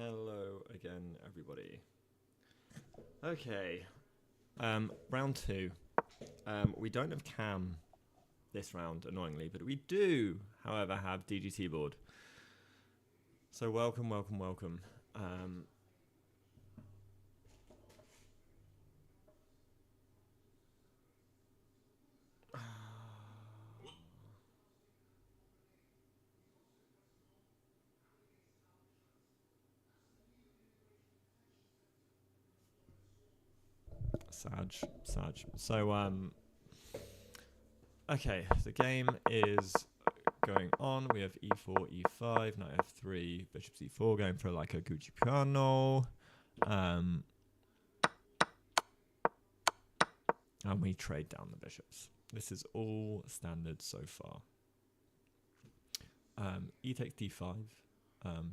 Hello again, everybody. Okay, round two. We don't have Cam this round, annoyingly, but we do, however, have DGT board. So welcome. Sag. So, okay, the game is going on. We have e4, e5, knight f3, bishop c4, going for like a Gucci piano. And we trade down the bishops. This is all standard so far. E takes d5.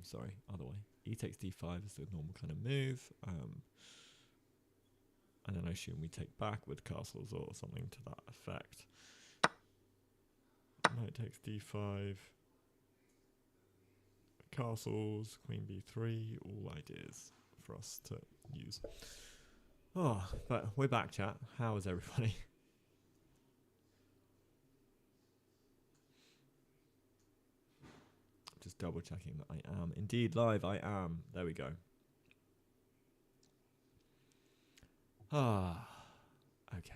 Sorry, other way. E takes d5 is the normal kind of move. And then I assume we take back with castles or something to that effect. Knight takes d5. Castles, queen b3, all ideas for us to use. Oh, but we're back, chat. How is everybody? Just double checking that I am indeed live. I am. There we go. Okay.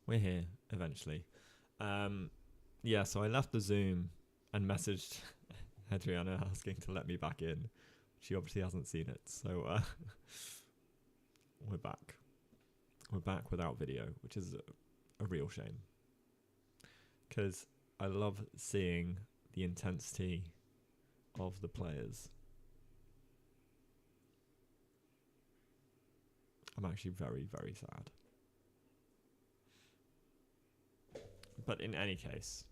We're here eventually. Yeah, so I left the Zoom and messaged Adriana asking to let me back in. She obviously hasn't seen it, so we're back. We're back without video, which is a real shame. Because I love seeing the intensity of the players. I'm actually very, very sad. But in any case,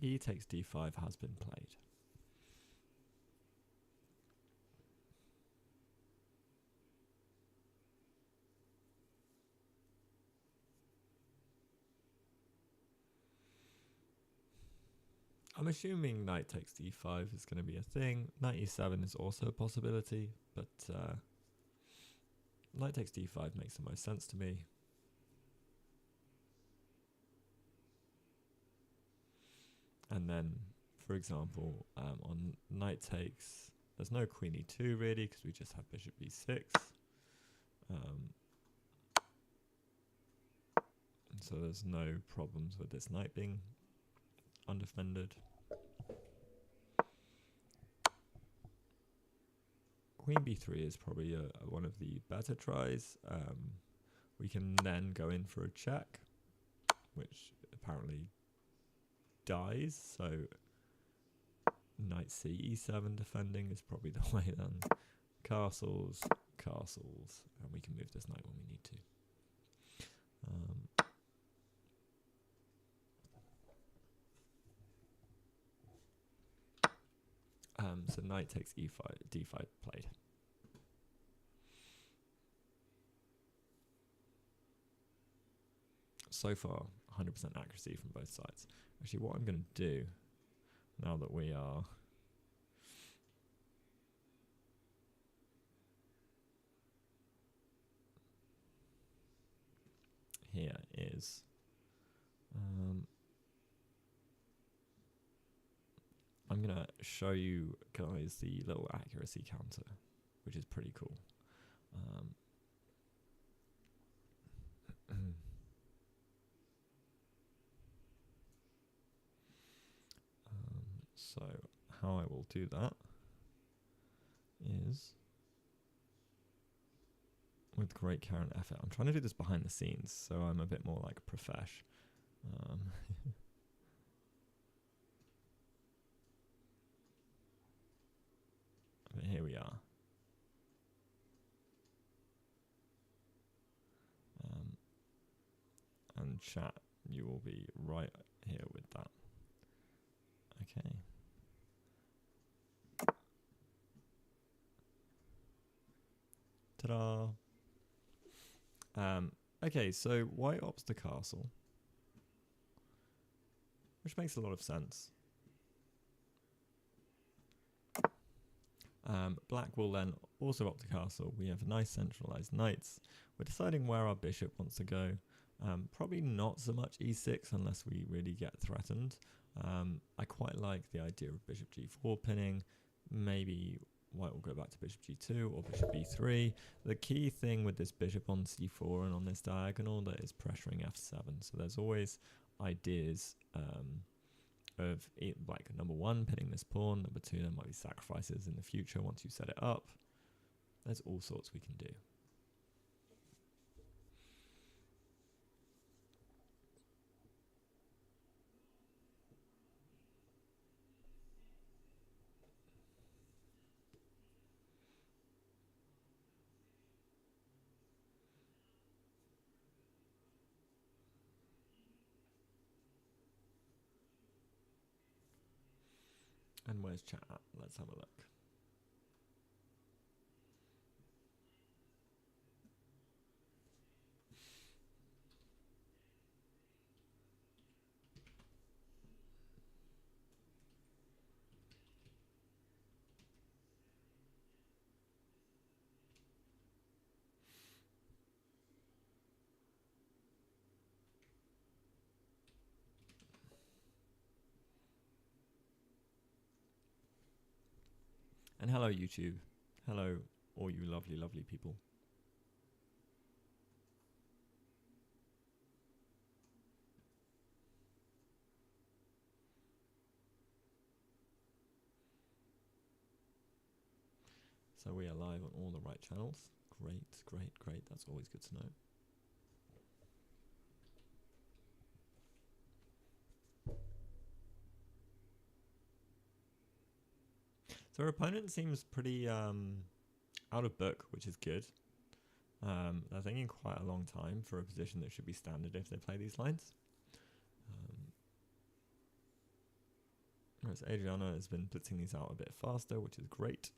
E takes d5 has been played. I'm assuming knight takes d5 is going to be a thing. Knight e7 is also a possibility, but knight takes d5 makes the most sense to me. And then, for example, on knight takes, there's no queen e2 really, because we just have bishop e6. So there's no problems with this knight being undefended. Queen b3 is probably one of the better tries. We can then go in for a check, which apparently dies, so knight c e7 defending is probably the way then. Castles, and we can move this knight when we need to. So knight takes e5, d5 played. So far, 100% accuracy from both sides. Actually, what I'm going to do, now that we are here, is I'm going to show you guys the little accuracy counter, which is pretty cool. So how I will do that is with great care and effort. I'm trying to do this behind the scenes, so I'm a bit more like profesh. But here we are. And chat, you will be right here with that. Okay. Ta-da! Okay, so white opts the castle. which makes a lot of sense. Black will then also up the castle. We have nice centralized knights. We're deciding where our bishop wants to go. Probably not so much e6 unless we really get threatened. I quite like the idea of bishop g4 pinning. Maybe white will go back to bishop g2 or bishop b3. The key thing with this bishop on c4 and on this diagonal that is pressuring f7. So there's always ideas of like number one, pinning this pawn. Number two, there might be sacrifices in the future once you set it up. There's all sorts we can do. And where's chat at? Let's have a look. And hello, YouTube. Hello, all you lovely, lovely people. So we are live on all the right channels. Great, great, great. That's always good to know. So our opponent seems pretty out of book, which is good. They're thinking quite a long time for a position that should be standard if they play these lines. Whereas Adriana has been blitzing these out a bit faster, which is great.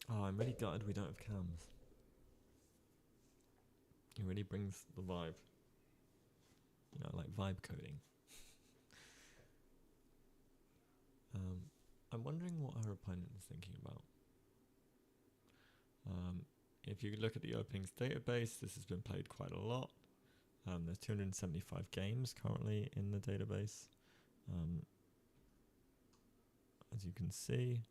Oh, I'm really gutted we don't have cams. It really brings the vibe. You know, like vibe coding. I'm wondering what her opponent is thinking about. If you look at the openings database, this has been played quite a lot. There's 275 games currently in the database. As you can see,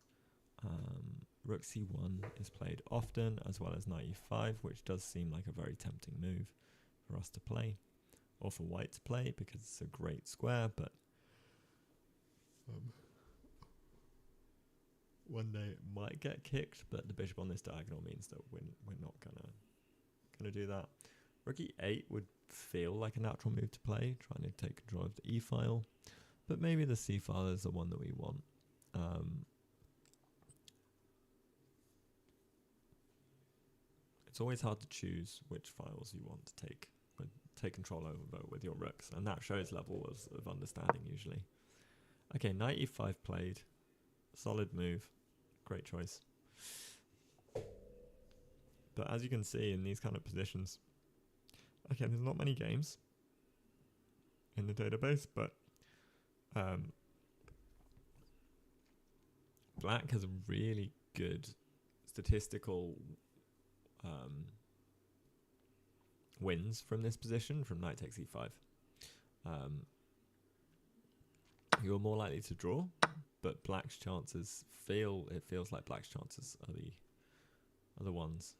Rook c1 is played often, as well as knight e5, which does seem like a very tempting move for us to play, or for white to play, because it's a great square, but one day it might get kicked, but the bishop on this diagonal means that we're not gonna do that. Rook e8 would feel like a natural move to play, trying to take control of the e file, but maybe the c file is the one that we want. It's always hard to choose which files you want to take control over with your rooks, and that shows level of understanding usually. Okay, knight e5 played. Solid move. Great choice. But as you can see in these kind of positions, okay, there's not many games in the database, but black has a really good statistical wins from this position, from knight takes e5. You're more likely to draw, but black's chances feels like black's chances are the ones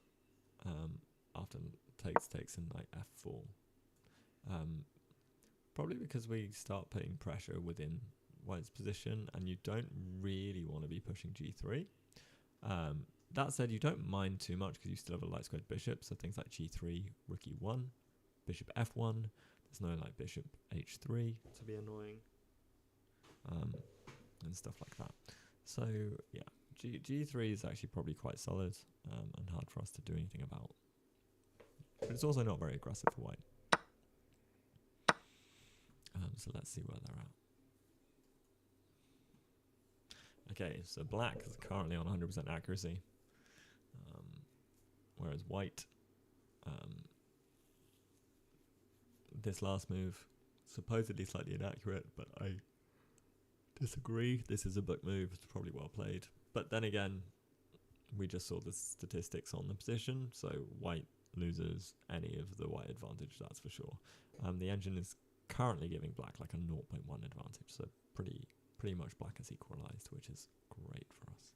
after takes and knight f4. Probably because we start putting pressure within white's position, and you don't really want to be pushing g3. That said, you don't mind too much because you still have a light squared bishop, so things like g3, rook e1, bishop f1. There's no like bishop h3 to be annoying, and stuff like that. So yeah, g3 is actually probably quite solid and hard for us to do anything about. but it's also not very aggressive for white. So let's see where they're at. Okay, so black is currently on 100% accuracy, whereas white, this last move, supposedly slightly inaccurate, but I disagree. This is a book move. It's probably well played. But then again, we just saw the statistics on the position, so white loses any of the white advantage, that's for sure. The engine is currently giving black like a 0.1 advantage, so pretty much black is equalized, which is great for us.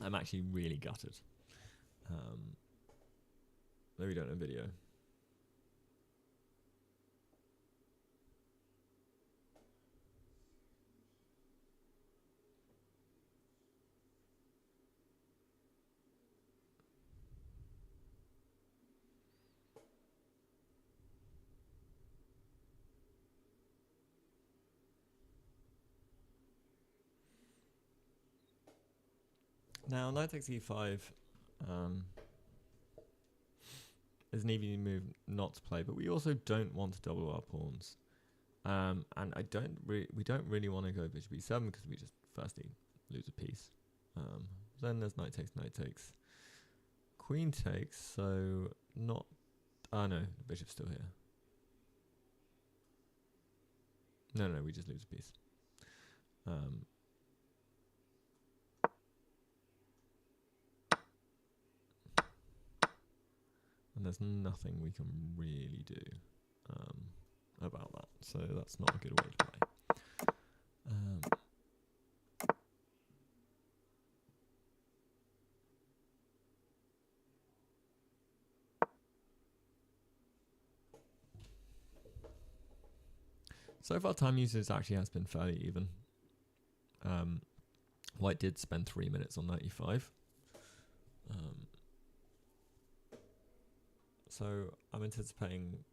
I'm actually really gutted. Maybe we don't have video. Now, knight takes e5 is an easy move not to play, but we also don't want to double our pawns. And we don't really want to go bishop e7 because we just firstly lose a piece. Then there's knight takes, queen takes. So not. Oh no, the bishop's still here. No, we just lose a piece. And there's nothing we can really do about that. So that's not a good way to play. So far, time usage actually has been fairly even. White did spend 3 minutes on 95. So I'm anticipating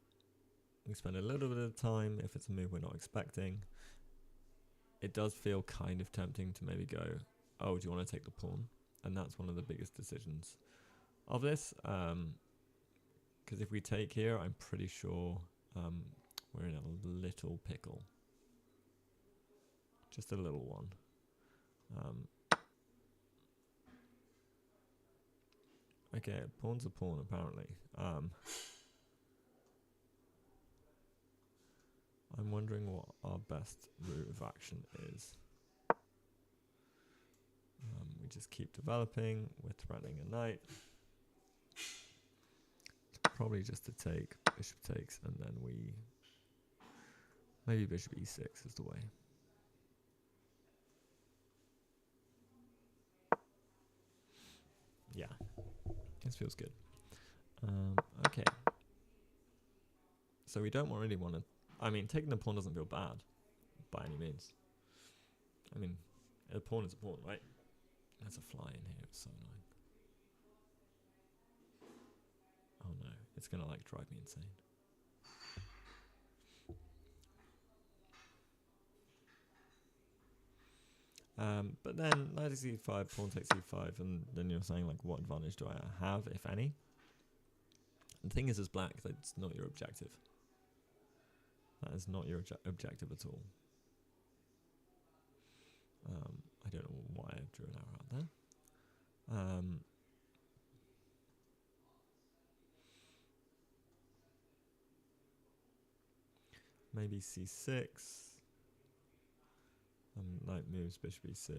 we spend a little bit of time if it's a move we're not expecting. It does feel kind of tempting to maybe go, oh, do you want to take the pawn? And that's one of the biggest decisions of this. Because if we take here, I'm pretty sure we're in a little pickle. Just a little one. Okay, pawn's a pawn, apparently. I'm wondering what our best route of action is. We just keep developing. We're threatening a knight. Probably just to take, bishop takes, and then we... Maybe bishop e6 is the way. Yeah, this feels good. Okay. So we don't really want to... I mean, taking the pawn doesn't feel bad, by any means. I mean, a pawn is a pawn, right? There's a fly in here, it's so annoying. Oh no, it's gonna like drive me insane. But then knight takes e5, pawn takes e5, and then you're saying like, what advantage do I have, if any? The thing is, as black, that's not your objective. That is not your objective at all. I don't know why I drew an arrow out there. Maybe c6. Knight moves, bishop e6.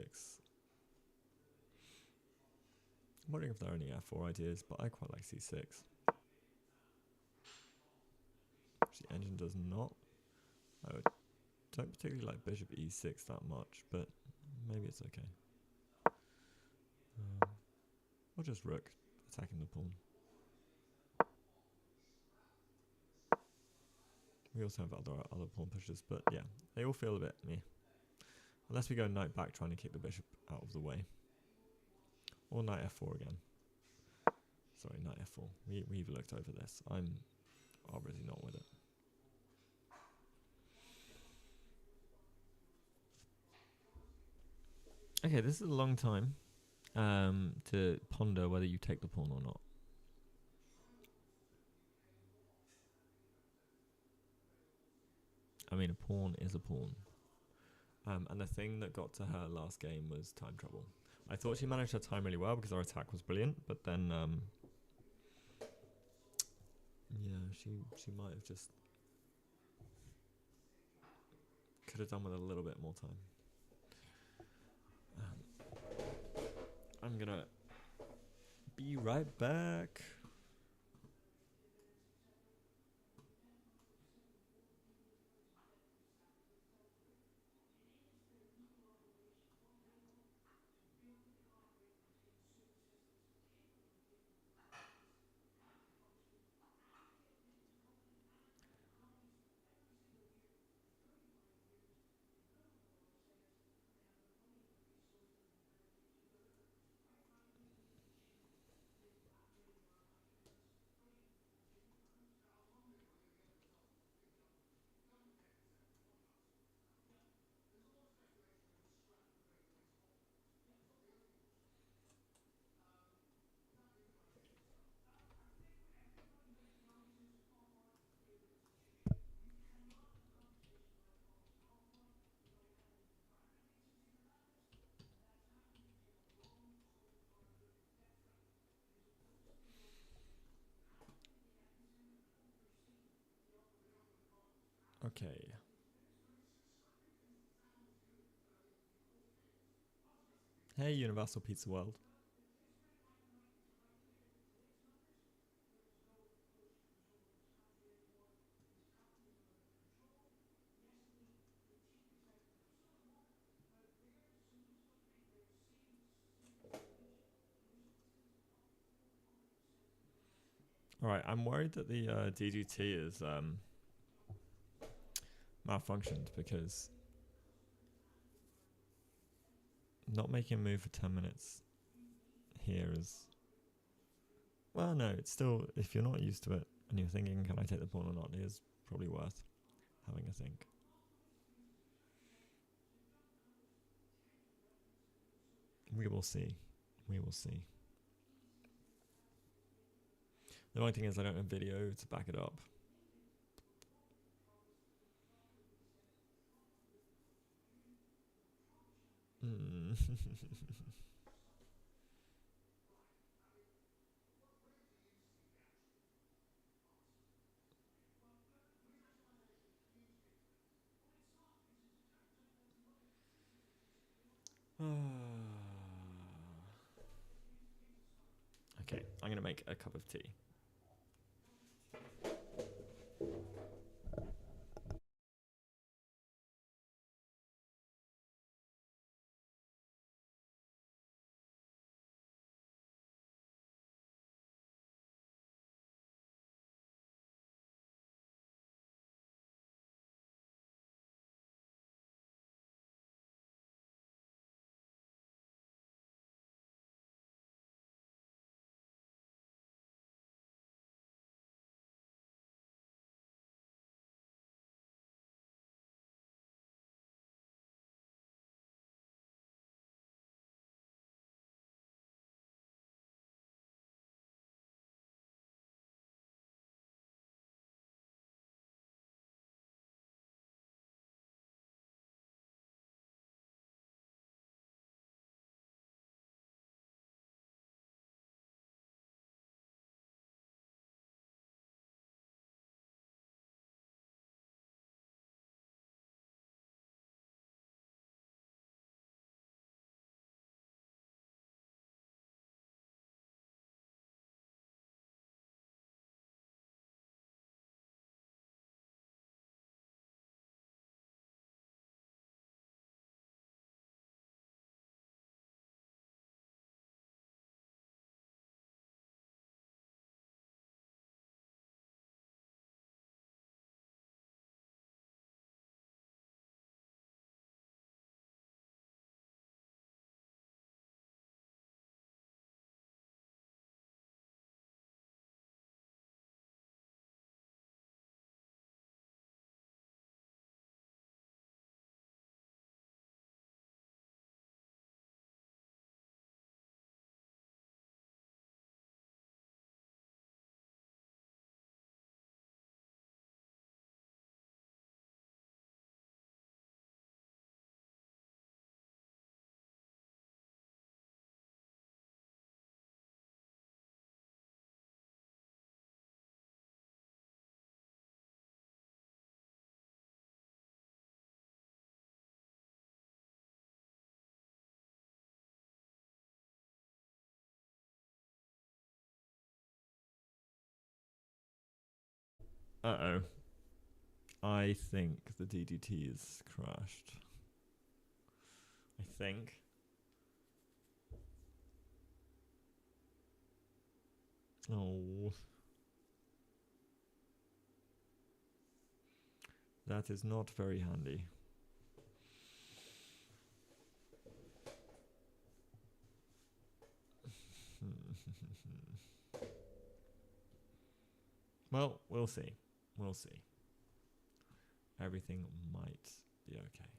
I'm wondering if there are any f4 ideas, but I quite like c6. The engine does not. I don't particularly like bishop e6 that much, but maybe it's okay. Or just rook attacking the pawn. We also have other pawn pushes, but yeah, they all feel a bit meh. Unless we go knight back trying to kick the bishop out of the way. Or knight f4 again. Sorry, knight f4. We've looked over this. I'm obviously not with it. Okay, this is a long time to ponder whether you take the pawn or not. I mean, a pawn is a pawn. And the thing that got to her last game was time trouble. I thought she managed her time really well because our attack was brilliant, but then, yeah, she might have just could have done with a little bit more time. I'm gonna be right back. Okay. Hey, Universal Pizza World. All right, I'm worried that the DGT is malfunctioned because not making a move for 10 minutes here is... Well, no, it's still, if you're not used to it and you're thinking, can I take the pawn or not, it is probably worth having a think. We will see. We will see. The only thing is I don't have video to back it up. Mm. Okay, I'm going to make a cup of tea. Uh-oh. I think the DDT is crashed. I think. Oh. That is not very handy. Well, we'll see. We'll see. Everything might be okay.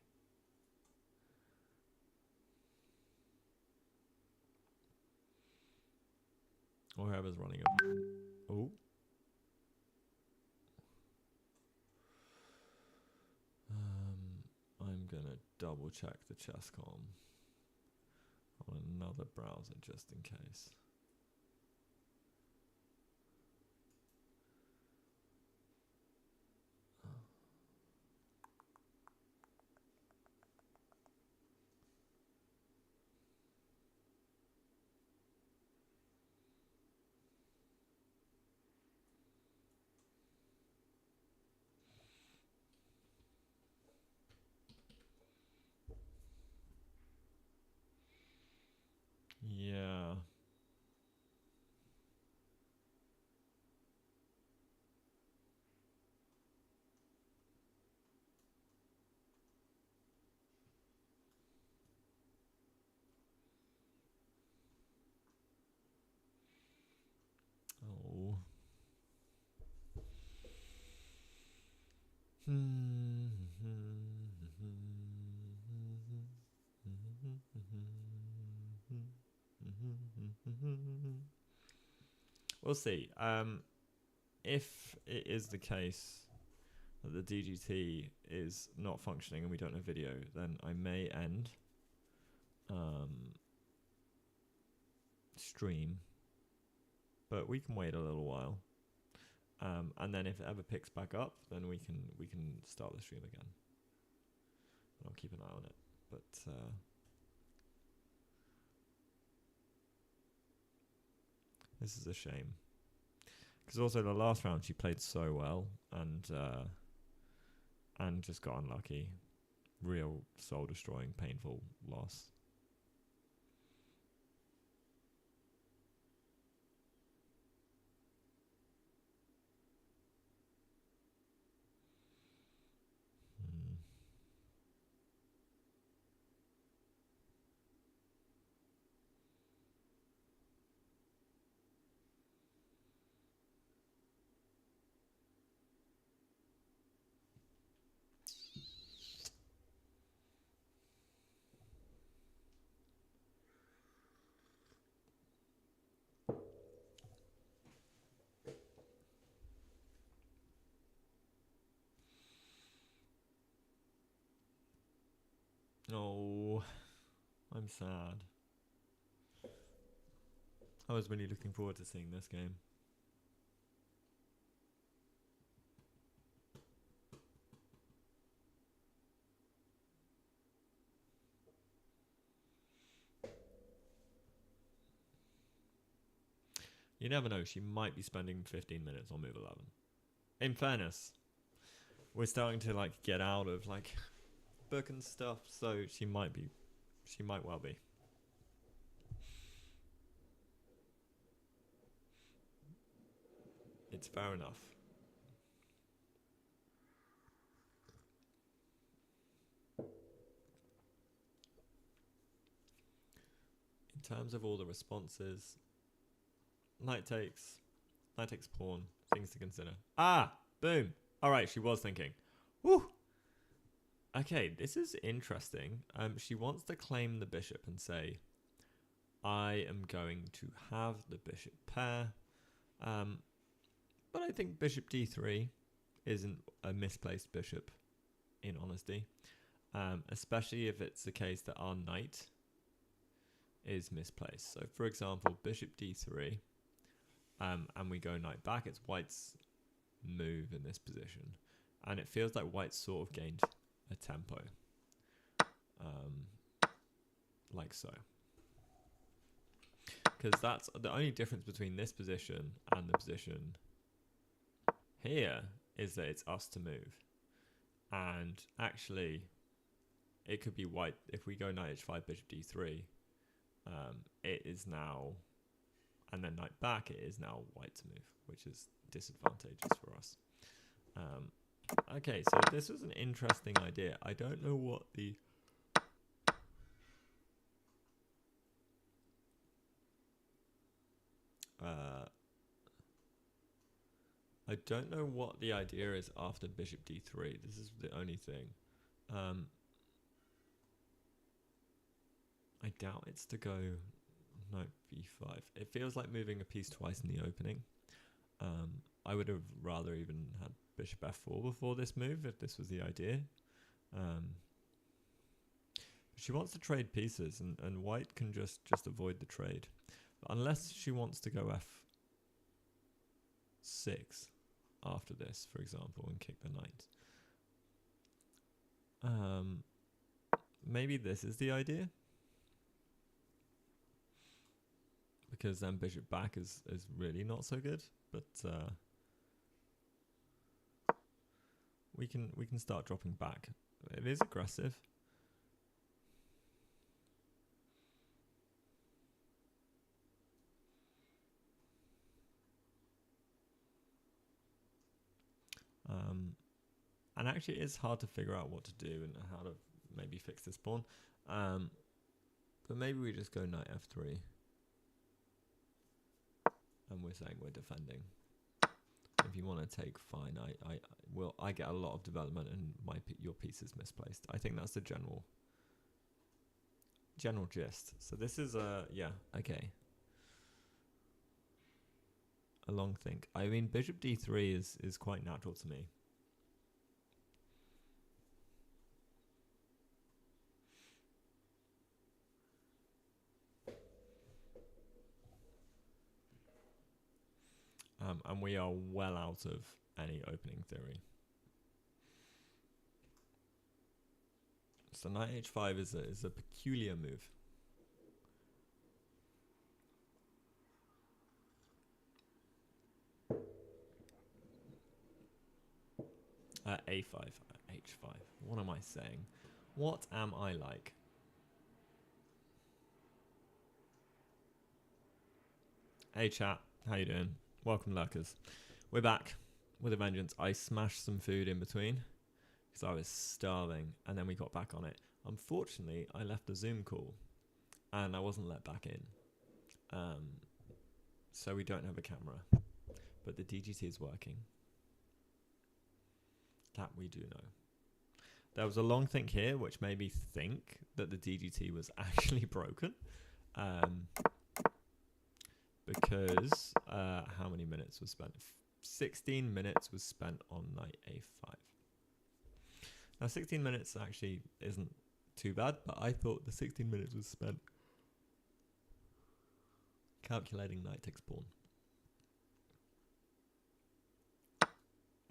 Or whoever's running it. Oh. I'm gonna double check the chesscom on another browser just in case. Yeah. Oh. We'll see. If it is the case that the DGT is not functioning and we don't have video, then I may end stream, but we can wait a little while. And then if it ever picks back up, then we can start the stream again. I'll keep an eye on it. But this is a shame. Because also the last round she played so well and just got unlucky. Real soul destroying, painful loss. Oh, I'm sad. I was really looking forward to seeing this game. You never know, she might be spending 15 minutes on move 11. In fairness, we're starting to like get out of like book and stuff, so she might well be. It's fair enough. In terms of all the responses, knight takes pawn, things to consider. Ah, boom. All right, she was thinking. Woo. Okay, this is interesting. She wants to claim the bishop and say, I am going to have the bishop pair. But I think bishop d3 isn't a misplaced bishop, in honesty. Especially if it's the case that our knight is misplaced. So, for example, bishop d3, and we go knight back. It's white's move in this position. And it feels like white sort of gained a tempo. Like so. Because that's the only difference between this position and the position here is that it's us to move. And actually, it could be white. If we go knight h5, bishop d3, it is now, and then knight back, it is now white to move, which is disadvantageous for us. Okay, so this was an interesting idea. I don't know what the... I don't know what the idea is after bishop d3. This is the only thing. I doubt it's to go knight b5. It feels like moving a piece twice in the opening. I would have rather even had bishop f4 before this move if this was the idea. She wants to trade pieces, and white can just avoid the trade. But unless she wants to go f6 after this, for example, and kick the knight. Maybe this is the idea. Because then bishop back is really not so good, but we can start dropping back. It is aggressive. And actually it's hard to figure out what to do and how to maybe fix this pawn. But maybe we just go knight f3. And we're saying we're defending. If you want to take, fine. I get a lot of development and your piece is misplaced. I think that's the general gist. So this is yeah, okay. A long think. I mean, bishop d3 is quite natural to me. And we are well out of any opening theory. So knight h5 is a peculiar move. A5, h5. What am I saying? What am I like? Hey chat, how you doing? Welcome lurkers. We're back with a vengeance. I smashed some food in between because I was starving, and then we got back on it. Unfortunately, I left the Zoom call and I wasn't let back in. So we don't have a camera, but the DGT is working. That we do know. There was a long think here, which made me think that the DGT was actually broken. Because how many minutes was spent? 16 minutes was spent on knight a5. Now 16 minutes actually isn't too bad, but I thought the 16 minutes was spent calculating knight takes pawn.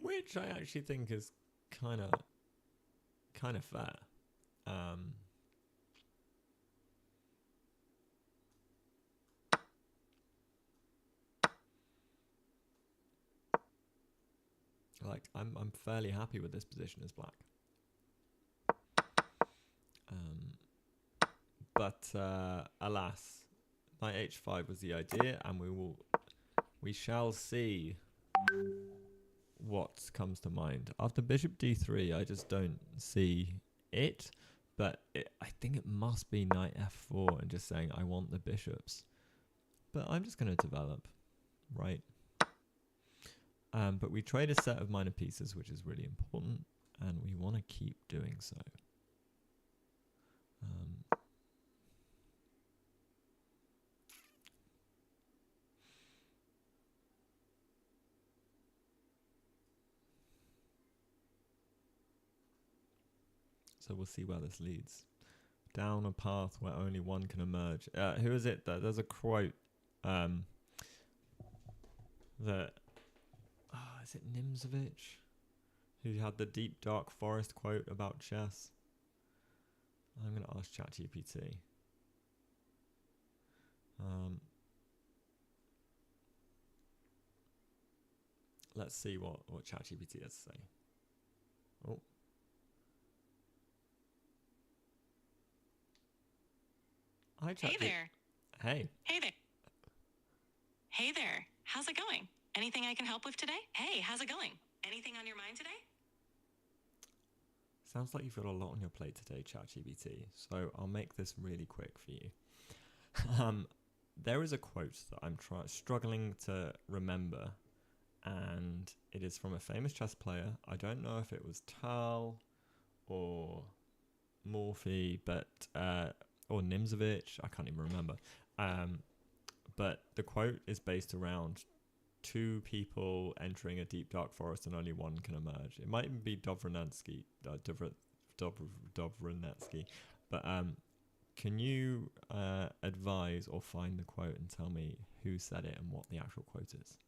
Which I actually think is kind of fair. Like I'm fairly happy with this position as black. But alas, knight h5 was the idea, and we shall see what comes to mind. After bishop d3, I just don't see it, but I think it must be knight f4 and just saying I want the bishops. But I'm just going to develop, right? But we trade a set of minor pieces, which is really important, and we want to keep doing so. So we'll see where this leads. Down a path where only one can emerge. Who is it? There's a quote that... is it Nimzovich? Who had the deep dark forest quote about chess? I'm going to ask ChatGPT. let's see what ChatGPT has to say. Oh. Hi, Hey there. Hey. Hey there. Hey there. How's it going? Anything I can help with today? Hey, how's it going? Anything on your mind today? Sounds like you've got a lot on your plate today, ChatGPT. So I'll make this really quick for you. There is a quote that I'm struggling to remember, and it is from a famous chess player. I don't know if it was Tal or Morphy, but or Nimzovich. I can't even remember. But the quote is based around two people entering a deep dark forest and only one can emerge. It might even be Dobronetsky, but can you advise or find the quote and tell me who said it and what the actual quote is?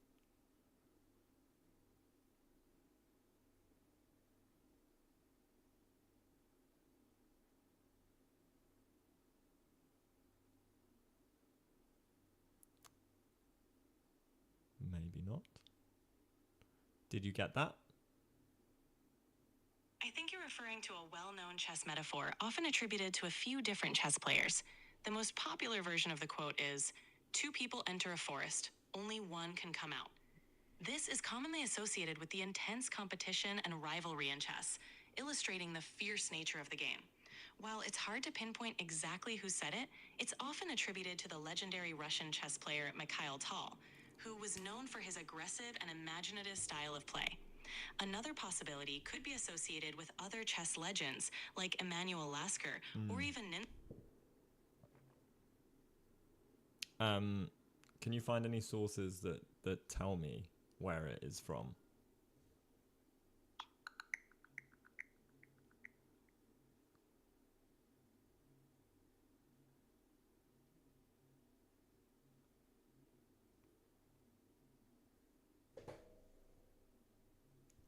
Maybe not. Did you get that? I think you're referring to a well-known chess metaphor, often attributed to a few different chess players. The most popular version of the quote is, "Two people enter a forest, only one can come out." This is commonly associated with the intense competition and rivalry in chess, illustrating the fierce nature of the game. While it's hard to pinpoint exactly who said it, it's often attributed to the legendary Russian chess player Mikhail Tal, who was known for his aggressive and imaginative style of play. Another possibility could be associated with other chess legends like Emanuel Lasker or even Can you find any sources that tell me where it is from?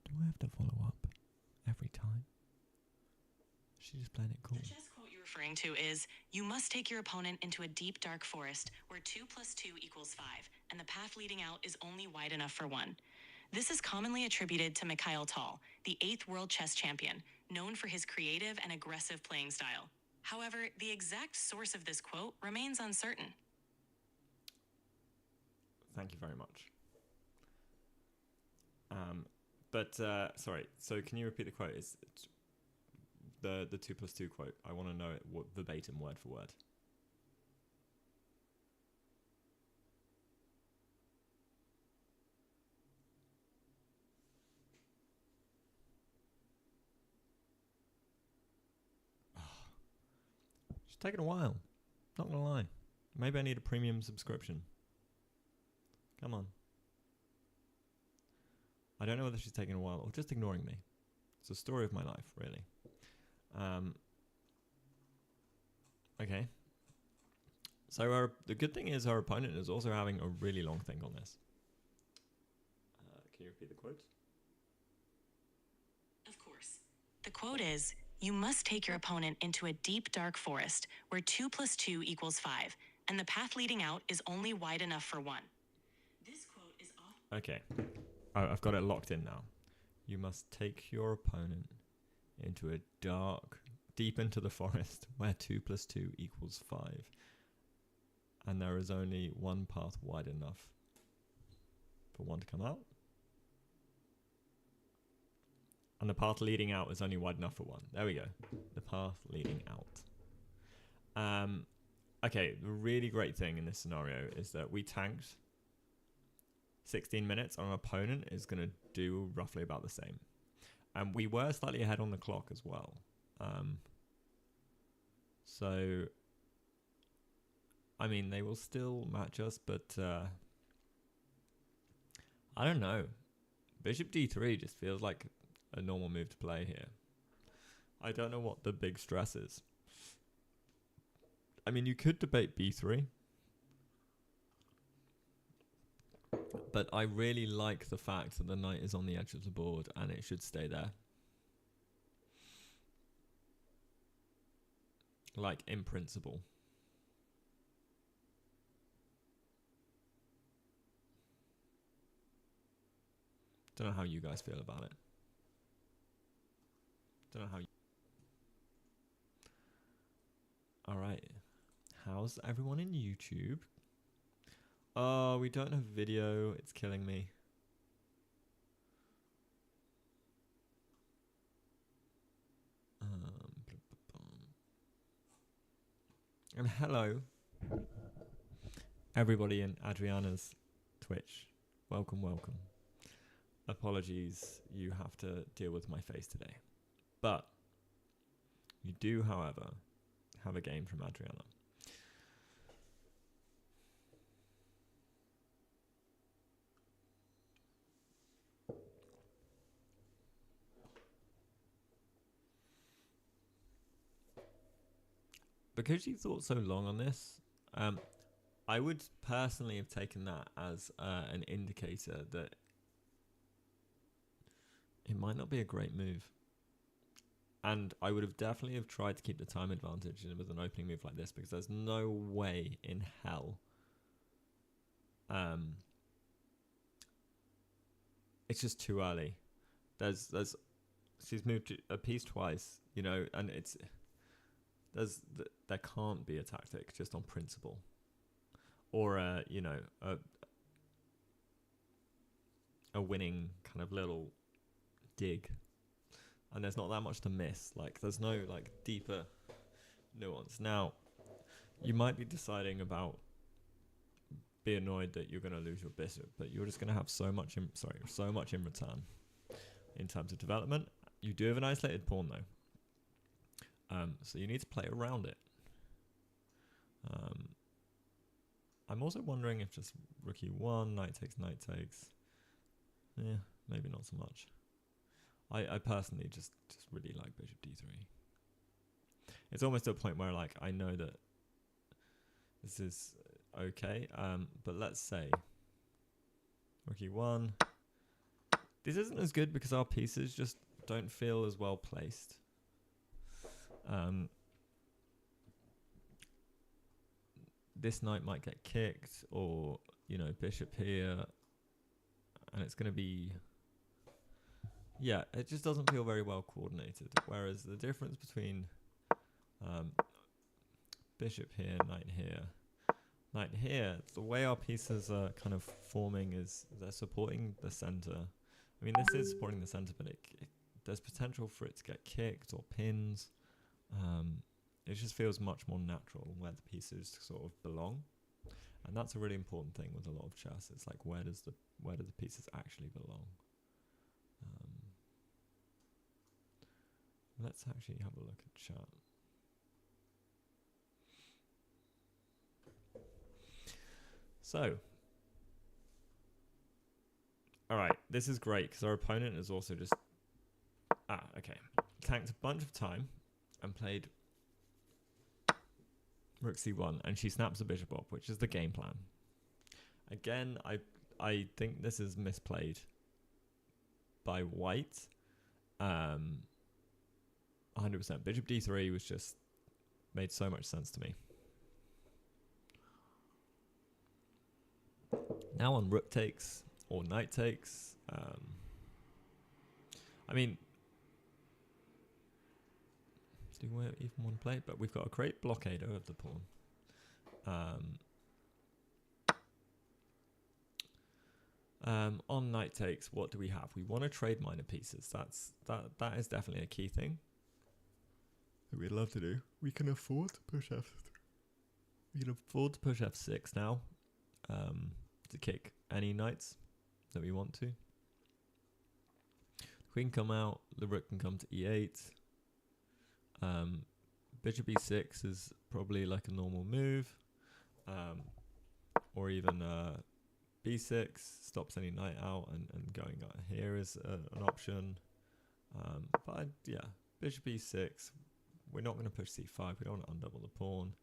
Do I have to follow up every time? She's just playing it cool. The chess quote you're referring to is, "You must take your opponent into a deep dark forest where 2 + 2 = 5, and the path leading out is only wide enough for one." This is commonly attributed to Mikhail Tal, the 8th world chess champion, known for his creative and aggressive playing style. However, the exact source of this quote remains uncertain. Thank you very much. Sorry. So can you repeat the quote? It's the 2 + 2 quote. I want to know it verbatim, word for word. It's taken a while. Not gonna lie. Maybe I need a premium subscription. Come on. I don't know whether she's taking a while or just ignoring me. It's a story of my life, really. Okay. So the good thing is our opponent is also having a really long think on this. Can you repeat the quote? Of course. The quote is, "You must take your opponent into a deep dark forest where 2 + 2 = 5, and the path leading out is only wide enough for one." This quote is off. Okay. I've got it locked in now. You must take your opponent into a deep into the forest where 2 + 2 = 5. And there is only one path wide enough for one to come out. And the path leading out is only wide enough for one. There we go. The path leading out. Okay, the really great thing in this scenario is that we tanked 16 minutes. Our opponent is going to do roughly about the same. And we were slightly ahead on the clock as well. So, I mean, they will still match us, but I don't know. Bishop d3 just feels like a normal move to play here. I don't know what the big stress is. I mean, you could debate b3. But I really like the fact that the knight is on the edge of the board and it should stay there. Like, in principle. Don't know how you guys feel about it. Don't know how you... Alright. How's everyone in YouTube? Oh, we don't have video. It's killing me. And hello, everybody in Adriana's Twitch. Welcome, welcome. Apologies, you have to deal with my face today. But you do, however, have a game from Adriana. Because you thought so long on this, I would personally have taken that as an indicator that it might not be a great move. And I would have definitely have tried to keep the time advantage with an opening move like this, because there's no way in hell it's just too early. She's moved a piece twice, you know, and there can't be a tactic just on principle, or a winning kind of little dig, and there's not that much to miss. Like, there's no like deeper nuance. Now, you might be deciding about be annoyed that you're going to lose your bishop, but you're just going to have so much in return in terms of development. You do have an isolated pawn though. So you need to play around it. I'm also wondering if just rook e1, knight takes, yeah, maybe not so much. I personally just really like bishop d3. It's almost to a point where like I know that this is okay, but let's say rook e1. This isn't as good because our pieces just don't feel as well placed. This knight might get kicked, or bishop here, and it's going to be, yeah, it just doesn't feel very well coordinated. Whereas the difference between bishop here, knight here, the way our pieces are kind of forming is they're supporting the center. I mean, this is supporting the center, but there's potential for it to get kicked or pinned. It just feels much more natural where the pieces sort of belong, and that's a really important thing with a lot of chess. It's like, where do the pieces actually belong? Let's actually have a look at chat. So, all right, this is great because our opponent is also just tanked a bunch of time and played rook c1, and she snaps a bishop up, which is the game plan. Again, I think this is misplayed by white. 100%. Bishop d3 was just made so much sense to me. Now on rook takes or knight takes, I mean, do we even want to play it? But we've got a great blockader of the pawn. On knight takes, what do we have? We want to trade minor pieces. That is definitely a key thing that we'd love to do. We can afford to push f6 now, to kick any knights that we want to. The queen come out, the rook can come to e8. Bishop e6 is probably like a normal move, or even b6 stops any knight out, and going out here is an option. But yeah, bishop e6. We're not going to push c5. We don't want to undouble the pawn.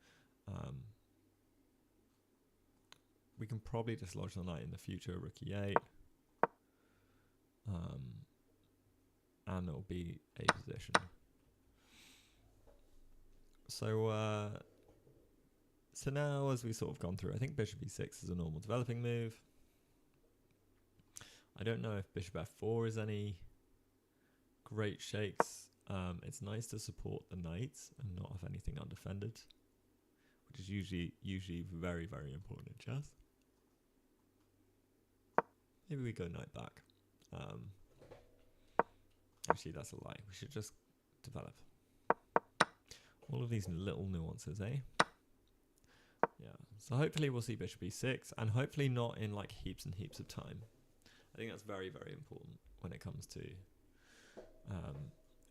We can probably dislodge the knight in the future, rook e8. And it'll be a position. So now, as we sort of gone through, I think bishop e6 is a normal developing move. I don't know if bishop f4 is any great shakes. It's nice to support the knight and not have anything undefended, which is usually very, very important in chess. Maybe we go knight back. Actually, that's a lie. We should just develop. All of these little nuances, eh? Yeah. So hopefully we'll see bishop e6, and hopefully not in like heaps and heaps of time. I think that's very, very important when it comes to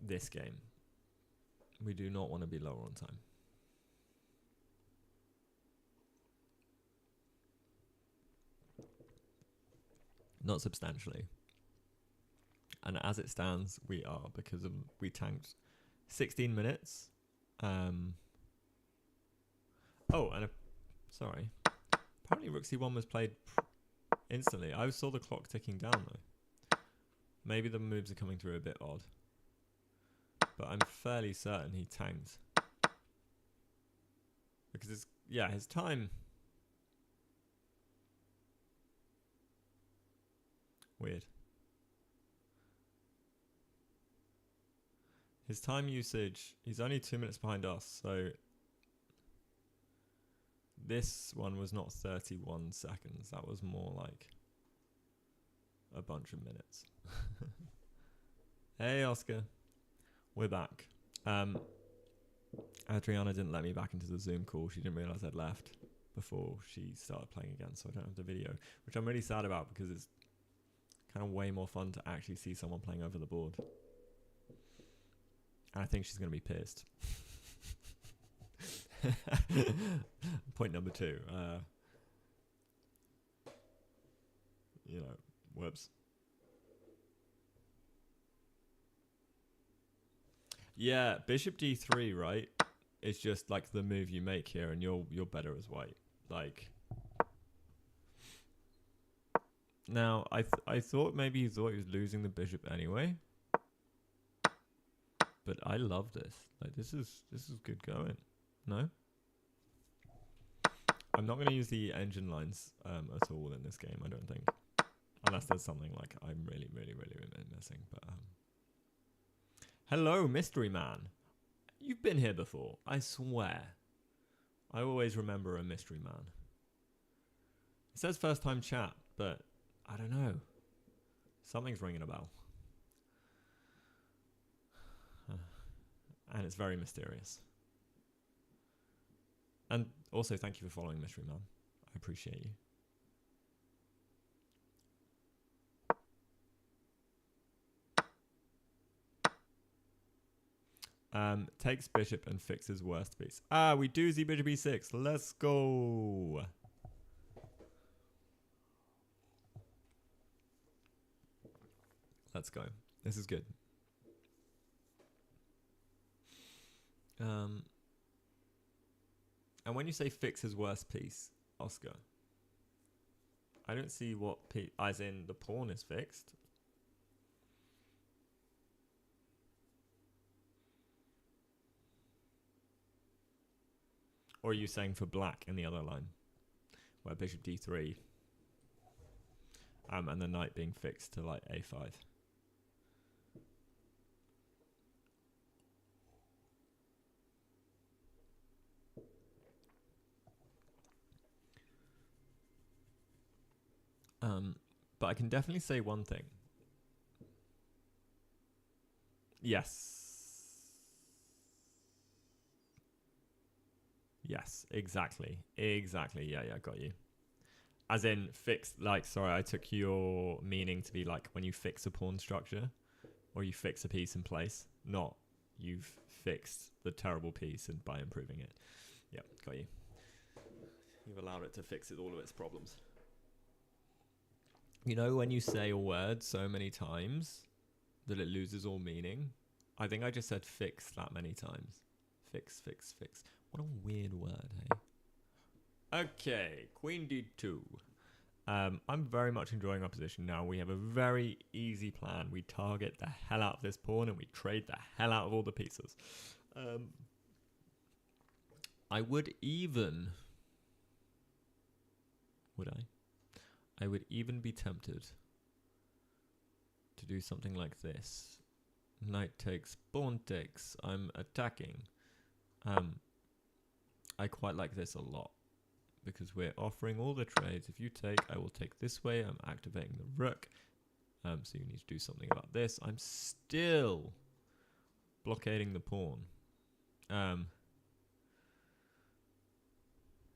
this game. We do not want to be lower on time. Not substantially. And as it stands, we are, because we tanked 16 minutes. Sorry. Apparently Rook C1 was played instantly. I saw the clock ticking down though. Maybe the moves are coming through a bit odd. But I'm fairly certain he tanked. Because his time... Weird. His time usage, he's only 2 minutes behind us, so this one was not 31 seconds. That was more like a bunch of minutes. Hey, Oscar. We're back. Adriana didn't let me back into the Zoom call. She didn't realize I'd left before she started playing again, so I don't have the video, which I'm really sad about because it's kind of way more fun to actually see someone playing over the board. And I think she's going to be pissed. Point number 2. Whoops. Yeah, bishop d3, right? It's just like the move you make here, and you're better as white. Like, now I thought maybe he thought he was losing the bishop anyway, but I love this. Like, this is good going. No, I'm not going to use the engine lines at all in this game. I don't think, unless there's something like I'm really missing. But hello, mystery man. You've been here before, I swear. I always remember a mystery man. It says first time chat, but I don't know. Something's ringing a bell. And it's very mysterious. And also, thank you for following Mystery Man. I appreciate you. Takes bishop and fixes worst piece. Ah, we do see bishop e6. Let's go. Let's go. This is good. And when you say fix his worst piece, Oscar, I don't see what piece, as in the pawn is fixed. Or are you saying for black in the other line, where bishop d3, and the knight being fixed to like a5? But I can definitely say one thing. Yes. Yes, exactly. Exactly. Yeah, got you. As in fixed, like, sorry, I took your meaning to be like when you fix a pawn structure or you fix a piece in place, not you've fixed the terrible piece and by improving it. Yeah, got you. You've allowed it to fix all of its problems. You know, when you say a word so many times that it loses all meaning? I think I just said fix that many times. Fix. What a weird word, hey? Okay, queen d2. I'm very much enjoying our position now. We have a very easy plan. We target the hell out of this pawn and we trade the hell out of all the pieces. I would even... Would I? I would even be tempted to do something like this. Knight takes, pawn takes, I'm attacking. I quite like this a lot because we're offering all the trades. If you take, I will take this way. I'm activating the rook. So you need to do something about this. I'm still blockading the pawn.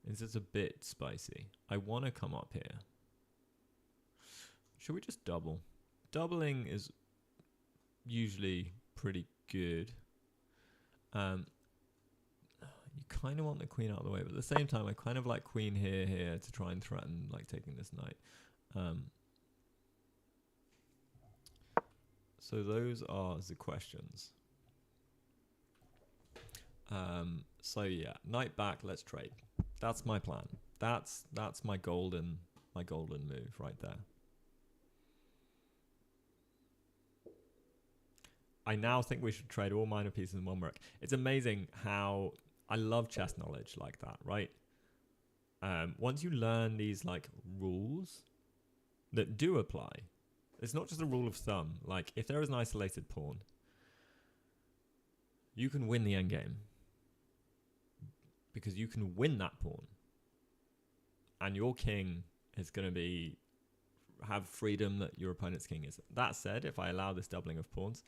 This is a bit spicy. I want to come up here. Should we just double? Doubling is usually pretty good. You kind of want the queen out of the way, but at the same time, I kind of like queen here to try and threaten like taking this knight. So those are the questions. So yeah, knight back. Let's trade. That's my plan. That's my golden move right there. I now think we should trade all minor pieces in one rook. It's amazing how I love chess knowledge like that, right? Once you learn these like rules that do apply, it's not just a rule of thumb. Like if there is an isolated pawn, you can win the endgame because you can win that pawn, and your king is going to have freedom that your opponent's king is. That said, if I allow this doubling of pawns,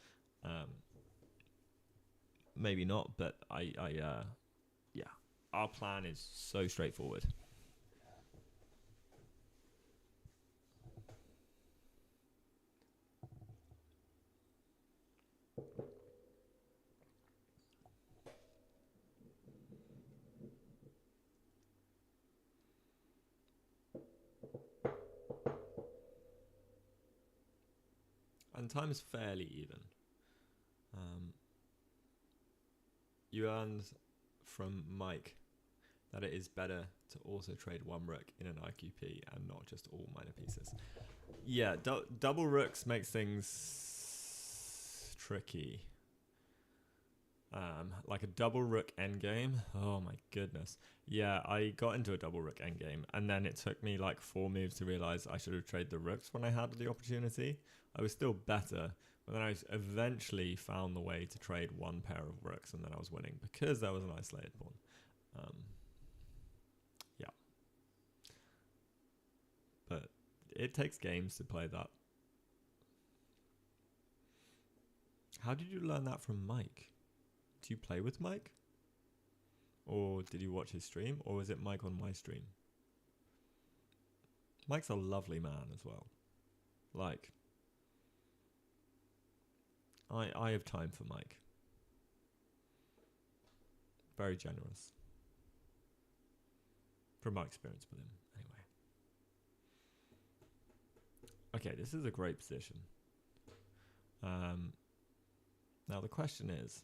maybe not, but yeah, our plan is so straightforward. And time is fairly even. You learned from Mike that it is better to also trade one rook in an IQP and not just all minor pieces. Yeah, double rooks makes things tricky. Like a double rook endgame. Oh my goodness. Yeah, I got into a double rook endgame, and then it took me like 4 moves to realize I should have traded the rooks when I had the opportunity. I was still better, but then I eventually found the way to trade one pair of rooks, and then I was winning because there was an isolated pawn. Yeah. But it takes games to play that. How did you learn that from Mike? Do you play with Mike? Or did you watch his stream? Or was it Mike on my stream? Mike's a lovely man as well. Like, I have time for Mike. Very generous. From my experience with him, anyway. Okay, this is a great position. Now the question is,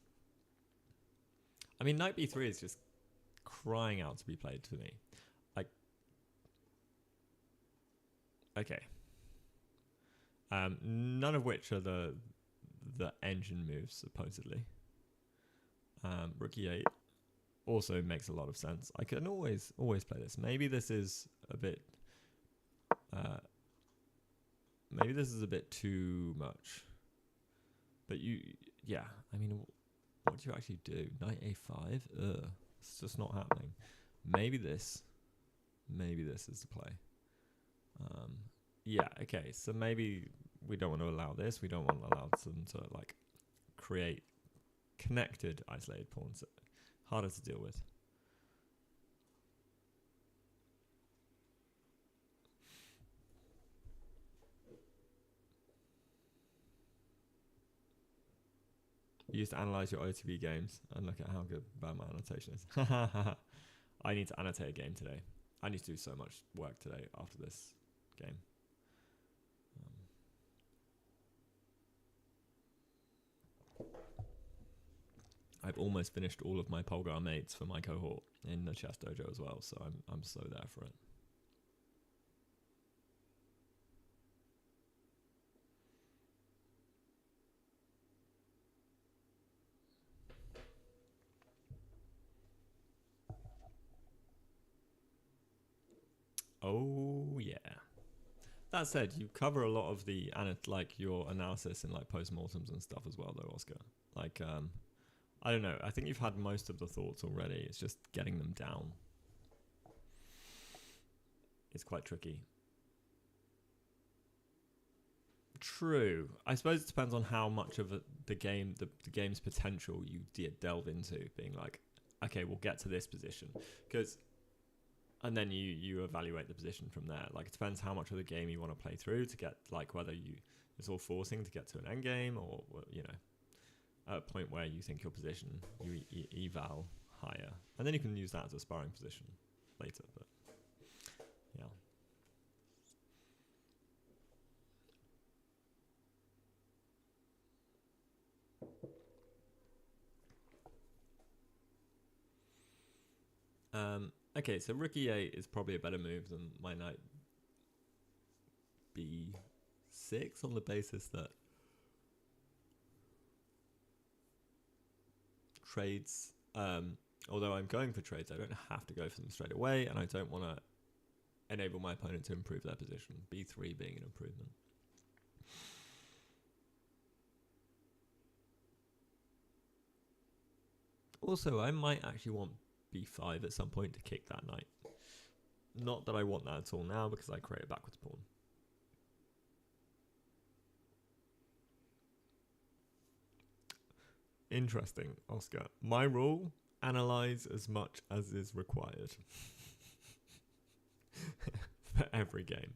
I mean, knight b3 is just crying out to be played to me. Like, okay. None of which are the engine moves, supposedly. Rook e8 also makes a lot of sense. I can always play this. Maybe this is a bit... maybe this is a bit too much. But yeah, I mean... What do you actually do? Knight a5? Ugh. It's just not happening. Maybe this is the play. Yeah, okay. So maybe we don't want to allow this. We don't want to allow them to like create connected isolated pawns. Harder to deal with. You used to analyze your OTB games and look at how bad my annotation is. I need to annotate a game today. I need to do so much work today after this game. I've almost finished all of my Polgar mates for my cohort in the chess dojo as well, so I'm so there for it. Oh, yeah. That said, you cover a lot of the like your analysis and like postmortems and stuff as well, though, Oscar. Like, I don't know. I think you've had most of the thoughts already. It's just getting them down. It's quite tricky. True. I suppose it depends on how much of the game's potential you delve into. Being like, okay, we'll get to this position, and then you evaluate the position from there. Like, it depends how much of the game you want to play through to get, like, whether it's all forcing to get to an end game, or at a point where you think your position you eval higher, and then you can use that as a sparring position later. But yeah. Okay, so rook e8 is probably a better move than my knight b6 on the basis that trades, although I'm going for trades, I don't have to go for them straight away, and I don't want to enable my opponent to improve their position, b3 being an improvement. Also, I might actually want b5 at some point to kick that knight. Not that I want that at all now, because I create a backwards pawn. Interesting, Oscar. My rule, analyze as much as is required. For every game.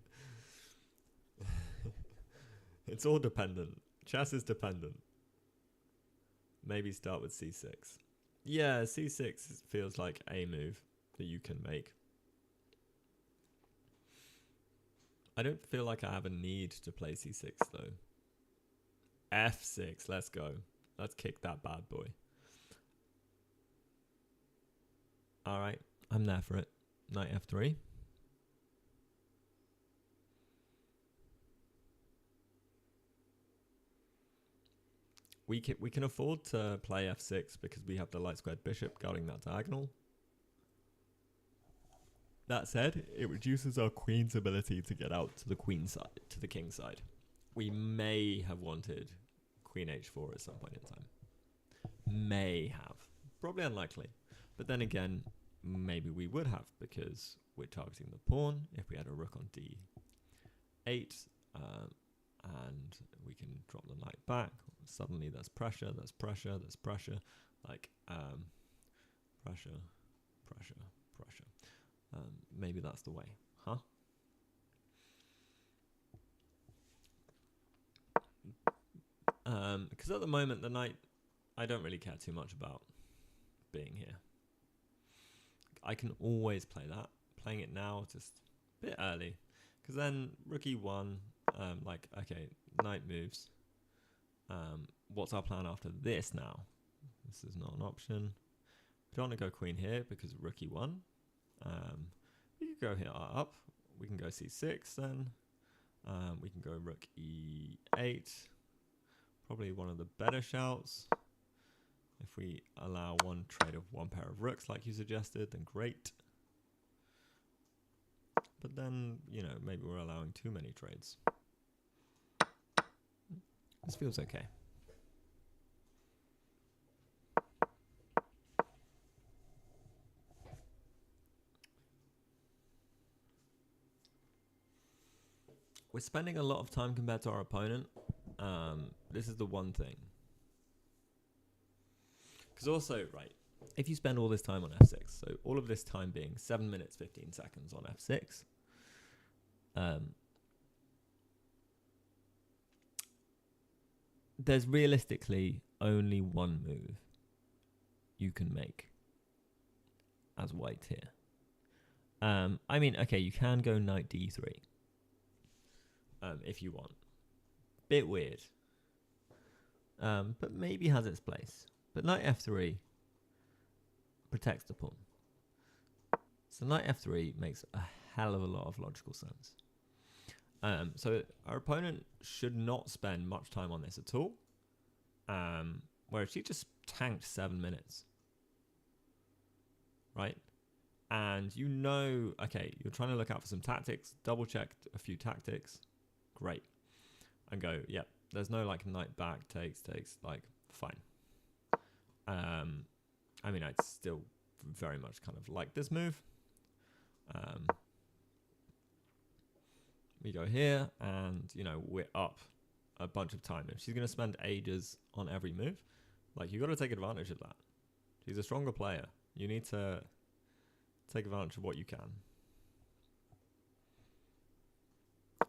It's all dependent. Chess is dependent. Maybe start with c6. Yeah, c6 feels like a move that you can make. I don't feel like I have a need to play c6 though. f6, let's go. Let's kick that bad boy. Alright, I'm there for it. Knight f3. We can afford to play f6 because we have the light squared bishop guarding that diagonal. That said, it reduces our queen's ability to get out to the queen side, to the king side. We may have wanted queen h4 at some point in time. May have. Probably unlikely. But then again, maybe we would have, because we're targeting the pawn if we had a rook on d8, and we can drop the knight back. Suddenly there's pressure, there's pressure, there's pressure. Like, pressure, pressure, pressure. Maybe that's the way, huh? Because at the moment, the knight, I don't really care too much about being here. I can always play that. Playing it now, just a bit early. Because then rook e1, like, okay, knight moves. What's our plan after this now? This is not an option. We don't want to go queen here because rook e1. We could go here up. We can go c6 then. We can go rook e8. Probably one of the better shouts. If we allow one trade of one pair of rooks like you suggested, then great. But then, maybe we're allowing too many trades. This feels okay. We're spending a lot of time compared to our opponent. This is the one thing. Because also, right, if you spend all this time on f6, so all of this time being 7 minutes, 15 seconds on f6, there's realistically only one move you can make as white here. I mean, okay, you can go knight d3 if you want. Bit weird. But maybe has its place. But knight f3 protects the pawn. So knight f3 makes a hell of a lot of logical sense. So our opponent should not spend much time on this at all. Whereas she just tanked 7 minutes. Right? And you know, okay, you're trying to look out for some tactics, double check a few tactics, great, and go, yep, there's no like knight back, takes, like, fine. I mean, I'd still very much kind of like this move. We go here, and, you know, we're up a bunch of time. If she's going to spend ages on every move, like, you got to take advantage of that. She's a stronger player. You need to take advantage of what you can.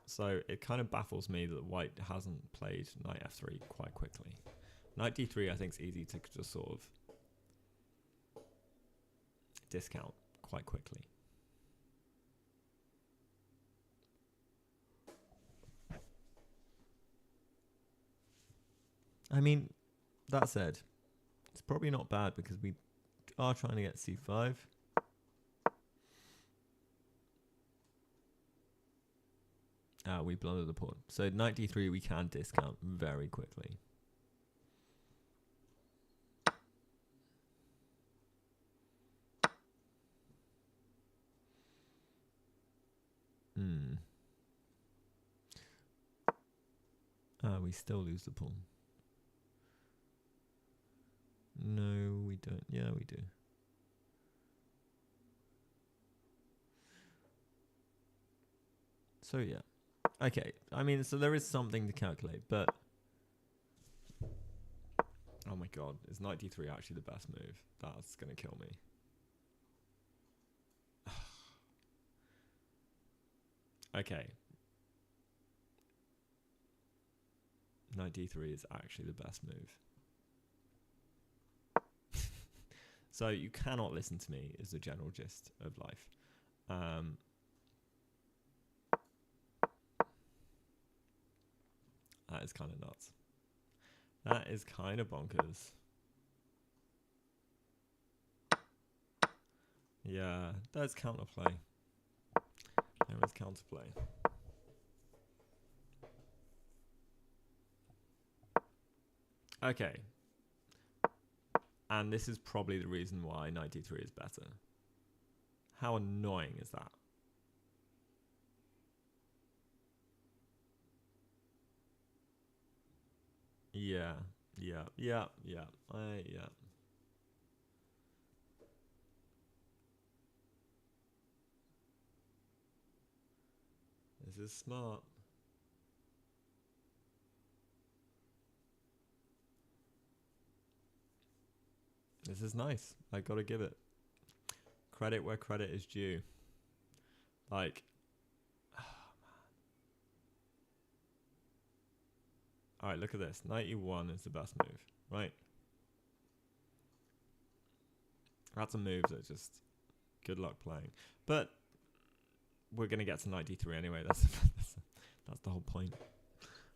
So it kind of baffles me that white hasn't played knight f3 quite quickly. Knight d3 I think is easy to just sort of discount quite quickly. I mean, that said, it's probably not bad because we are trying to get c5. We blundered the pawn. So knight d3 we can discount very quickly. We still lose the pawn. No, we don't. Yeah, we do. So yeah. Okay, I mean, so there is something to calculate, but... Oh my god, is knight d3 actually the best move? That's going to kill me. Okay. Knight d3 is actually the best move. So you cannot listen to me is the general gist of life. That is kind of nuts. That is kind of bonkers. Yeah, there's counterplay. There is counterplay. Okay. And this is probably the reason why knight d3 is better. How annoying is that? Yeah. Yeah. This is smart. This is nice. I gotta give it credit where credit is due. Like, oh man. Alright, look at this. Knight e1 is the best move, right? That's a move that just good luck playing. But we're gonna get to knight d3 anyway. That's the whole point.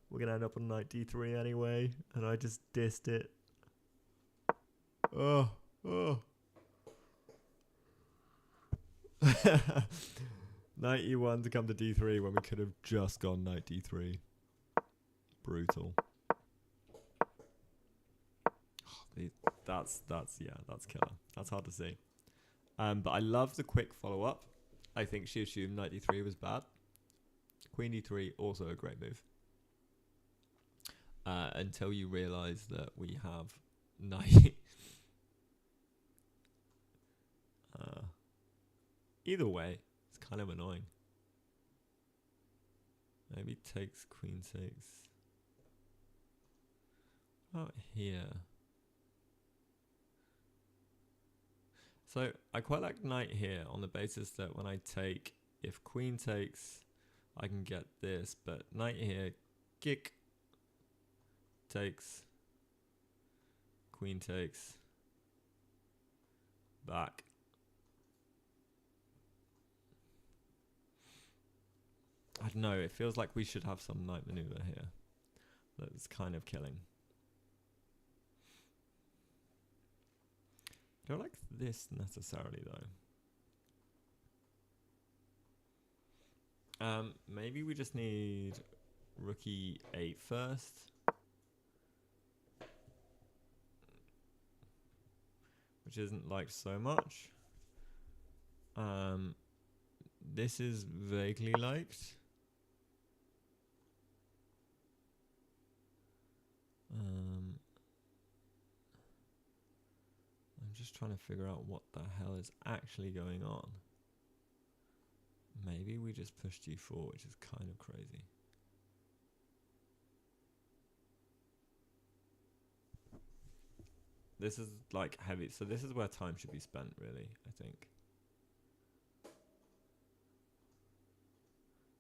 We're gonna end up on knight d3 anyway, and I just dissed it. Oh. Knight e1 to come to d3 when we could have just gone knight d3. Brutal. That's killer. That's hard to see. But I love the quick follow up. I think she assumed knight d3 was bad. Queen d3 also a great move. Until you realise that we have knight. Either way, it's kind of annoying. Maybe takes, queen takes. Oh, here. So I quite like knight here on the basis that when I take, if queen takes, I can get this, but knight here, kick, takes, queen takes, back. I don't know, it feels like we should have some knight maneuver here. That's kind of killing. I don't like this necessarily though. Maybe we just need rook e8 first. Which isn't liked so much. This is vaguely liked. I'm just trying to figure out what the hell is actually going on. Maybe we just pushed G4, which is kind of crazy. This is like heavy, so this is where time should be spent, really, I think.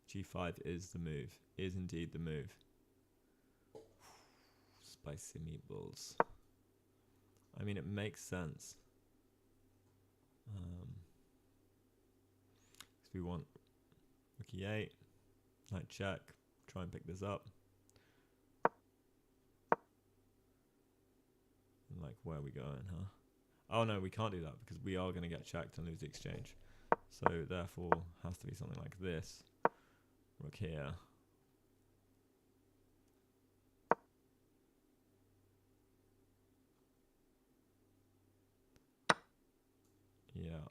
G5 is the move, is indeed the move. Spicy meatballs. I mean, it makes sense. So we want rook e8, knight check, try and pick this up. And like, where are we going, huh? Oh no, we can't do that because we are going to get checked and lose the exchange. So therefore, has to be something like this. Rook here. Yeah.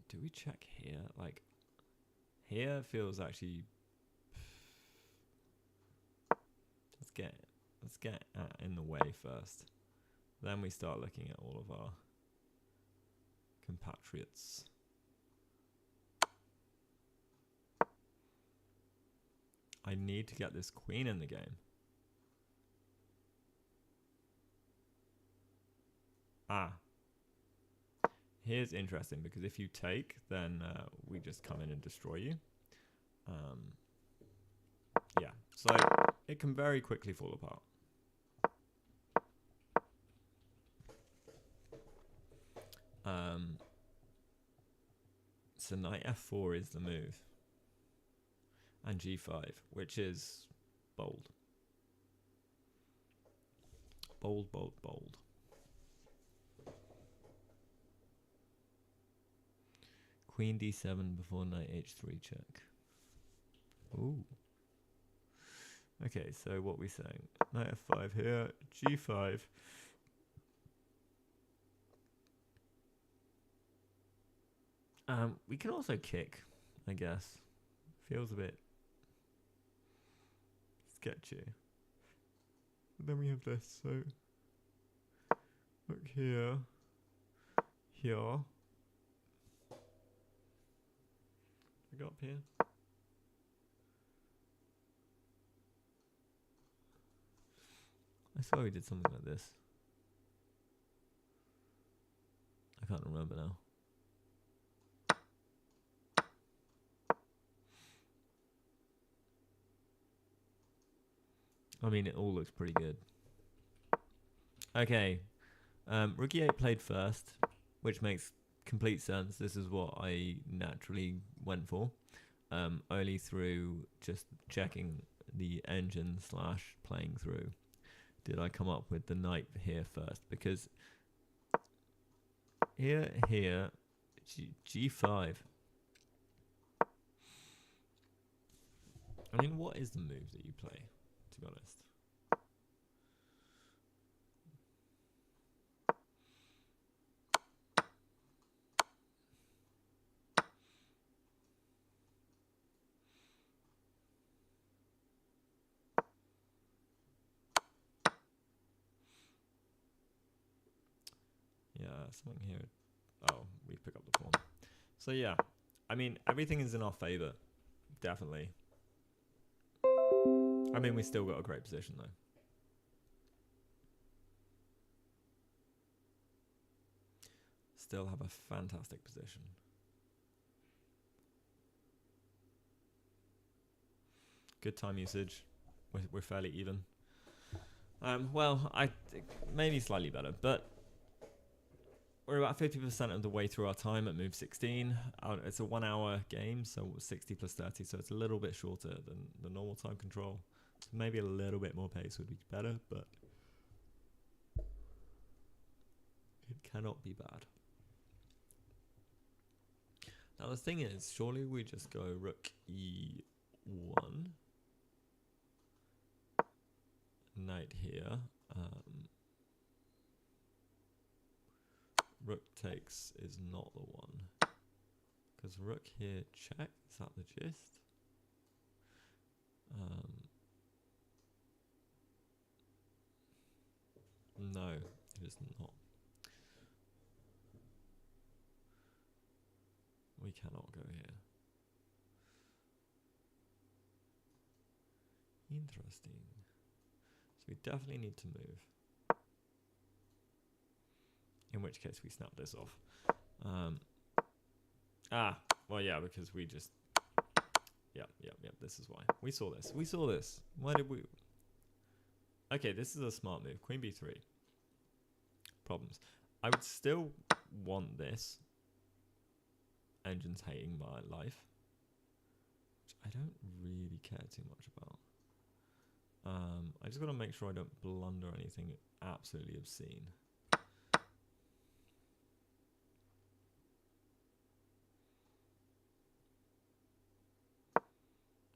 Do we check here? Like, here feels actually. Let's get in the way first. Then we start looking at all of our compatriots. I need to get this queen in the game. Ah. Here's interesting, because if you take, then we just come in and destroy you. Yeah, so it can very quickly fall apart. So knight f4 is the move. And g5, which is bold. Bold, bold, bold. Queen d7 before knight h3 check. Ooh. Okay, so what are we saying? Knight f5 here, g5. We can also kick, I guess. Feels a bit sketchy. But then we have this, so look here, here. I got up here. I swear we did something like this. I can't remember now. I mean, it all looks pretty good. Okay. Rook e8 played first, which makes complete sense. This is what I naturally went for. Only through just checking the engine / playing through did I come up with the knight here first, because here, G5. I mean, what is the move that you play, to be honest? Yeah, something here. Oh, we pick up the pawn. So yeah, I mean, everything is in our favor, definitely. I mean, we still got a great position though. Still have a fantastic position. Good time usage. We're fairly even. Well, I maybe slightly better, but we're about 50% of the way through our time at move 16. It's a 1 hour game, so 60 plus 30, so it's a little bit shorter than the normal time control. So maybe a little bit more pace would be better, but it cannot be bad. Now the thing is, surely we just go rook e1, knight here, rook takes is not the one. Because rook here check, is that the gist? No, it is not. We cannot go here. Interesting. So we definitely need to move. In which case we snap this off. Well, yeah, because we just... Yep, this is why. We saw this. Why did we... Okay, this is a smart move. Queen b3. Problems. I would still want this. Engine's hating my life. Which I don't really care too much about. I just got to make sure I don't blunder anything absolutely obscene.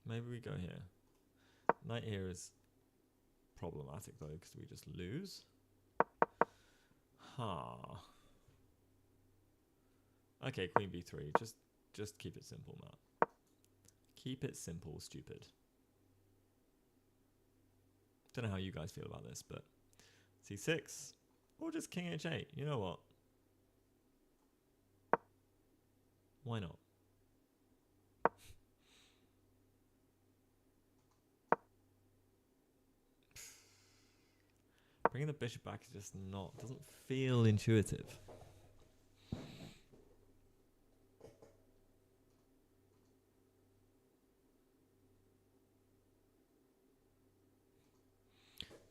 Maybe we go here. Knight here is problematic though, because we just lose. Okay, queen b3. Just keep it simple, Matt. Keep it simple, stupid. Don't know how you guys feel about this, but c6 or just king h8. You know what? Why not? Bringing the bishop back is just doesn't feel intuitive.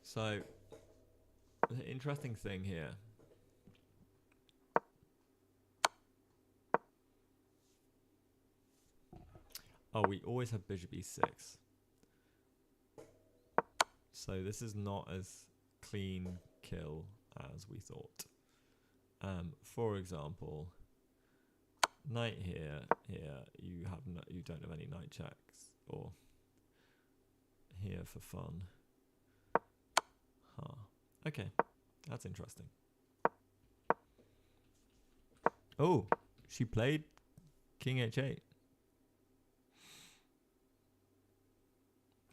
So, the interesting thing here. Oh, we always have bishop e6. So this is not as clean kill as we thought. For example, knight here, you don't have any knight checks, or here for fun. Okay, that's interesting. Oh, she played king h8.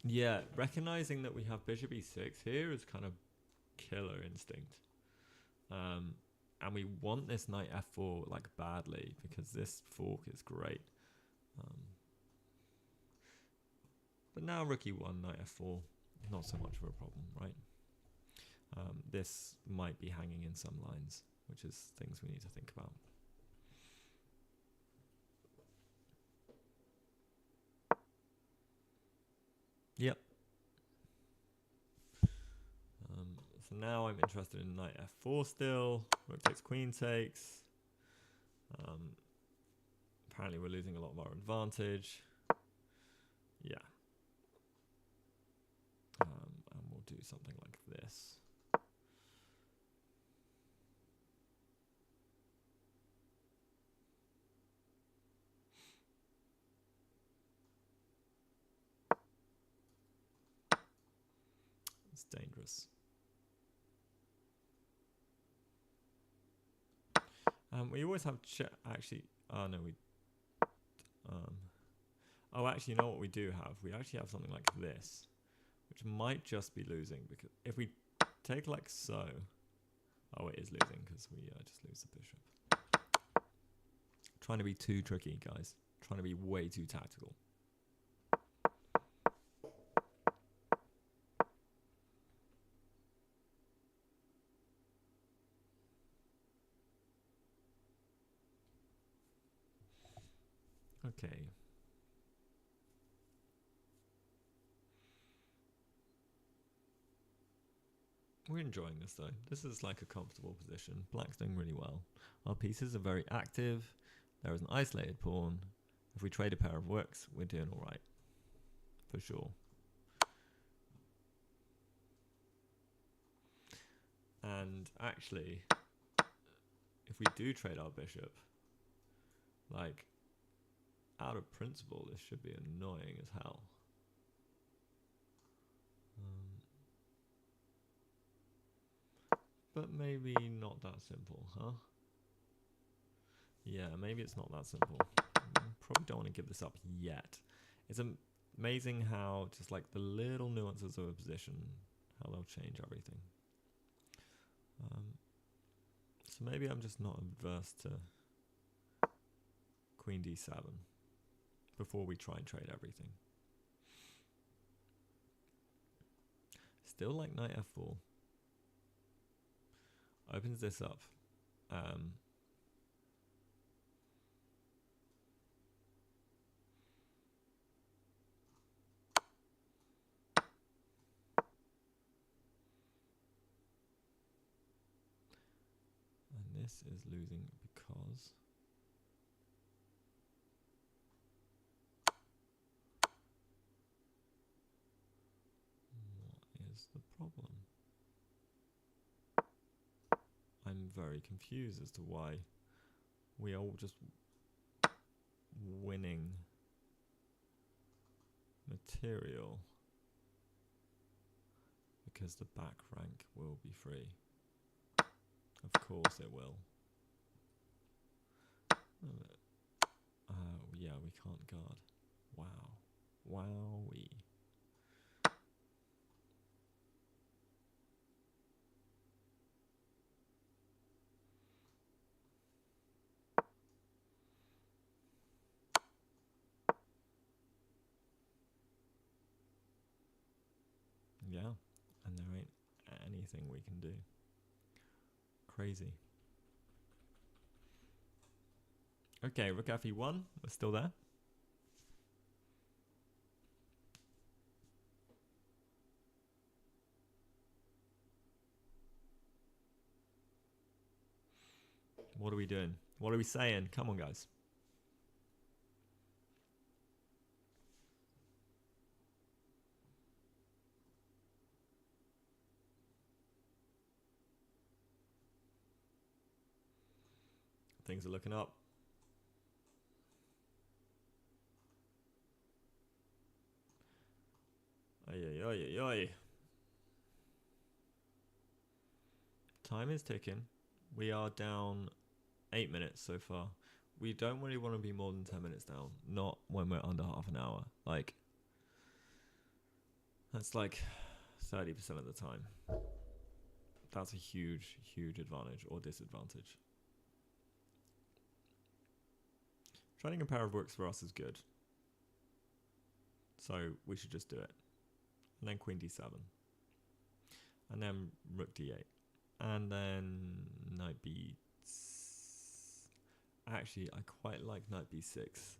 Yeah, recognizing that we have bishop e6 here is kind of killer instinct. And we want this knight f4 like badly because this fork is great. But now rook e1, knight f4, not so much of a problem, right? This might be hanging in some lines, which is things we need to think about. Yep. So now I'm interested in knight f4 still. Rook takes, queen takes. Apparently we're losing a lot of our advantage. Yeah. And we'll do something like this. It's dangerous. We always have actually. Oh no, we. Oh, actually, you know what we do have? We actually have something like this, which might just be losing because if we take like so. Oh, it is losing because we just lose the bishop. Trying to be too tricky, guys. Trying to be way too tactical. Okay. We're enjoying this though. This is like a comfortable position. Black's doing really well. Our pieces are very active. There is an isolated pawn. If we trade a pair of rooks, we're doing all right. For sure. And actually, if we do trade our bishop, like, out of principle, this should be annoying as hell. But maybe not that simple, huh? Yeah, maybe it's not that simple. Probably don't want to give this up yet. It's amazing how just like the little nuances of a position, how they'll change everything. So maybe I'm just not adverse to Queen D7 before we try and trade everything. Still like Knight F4. Opens this up. And this is losing because what is the problem? I'm very confused as to why we are all just winning material because the back rank will be free. Of course it will. Yeah, we can't guard. Wow. Wowee. Yeah, and there ain't anything we can do. Crazy. Okay, rook f e1. We're still there. What are we doing? What are we saying? Come on, guys. Things are looking up. Ay, ay, ay, ay. Time is ticking. We are down 8 minutes so far. We don't really want to be more than 10 minutes down. Not when we're under half an hour. Like, that's like 30% of the time. That's a huge, huge advantage or disadvantage. Trading a pair of rooks for us is good. So we should just do it. And then Queen D7. And then Rook D8. And then Knight B. Actually, I quite like Knight B6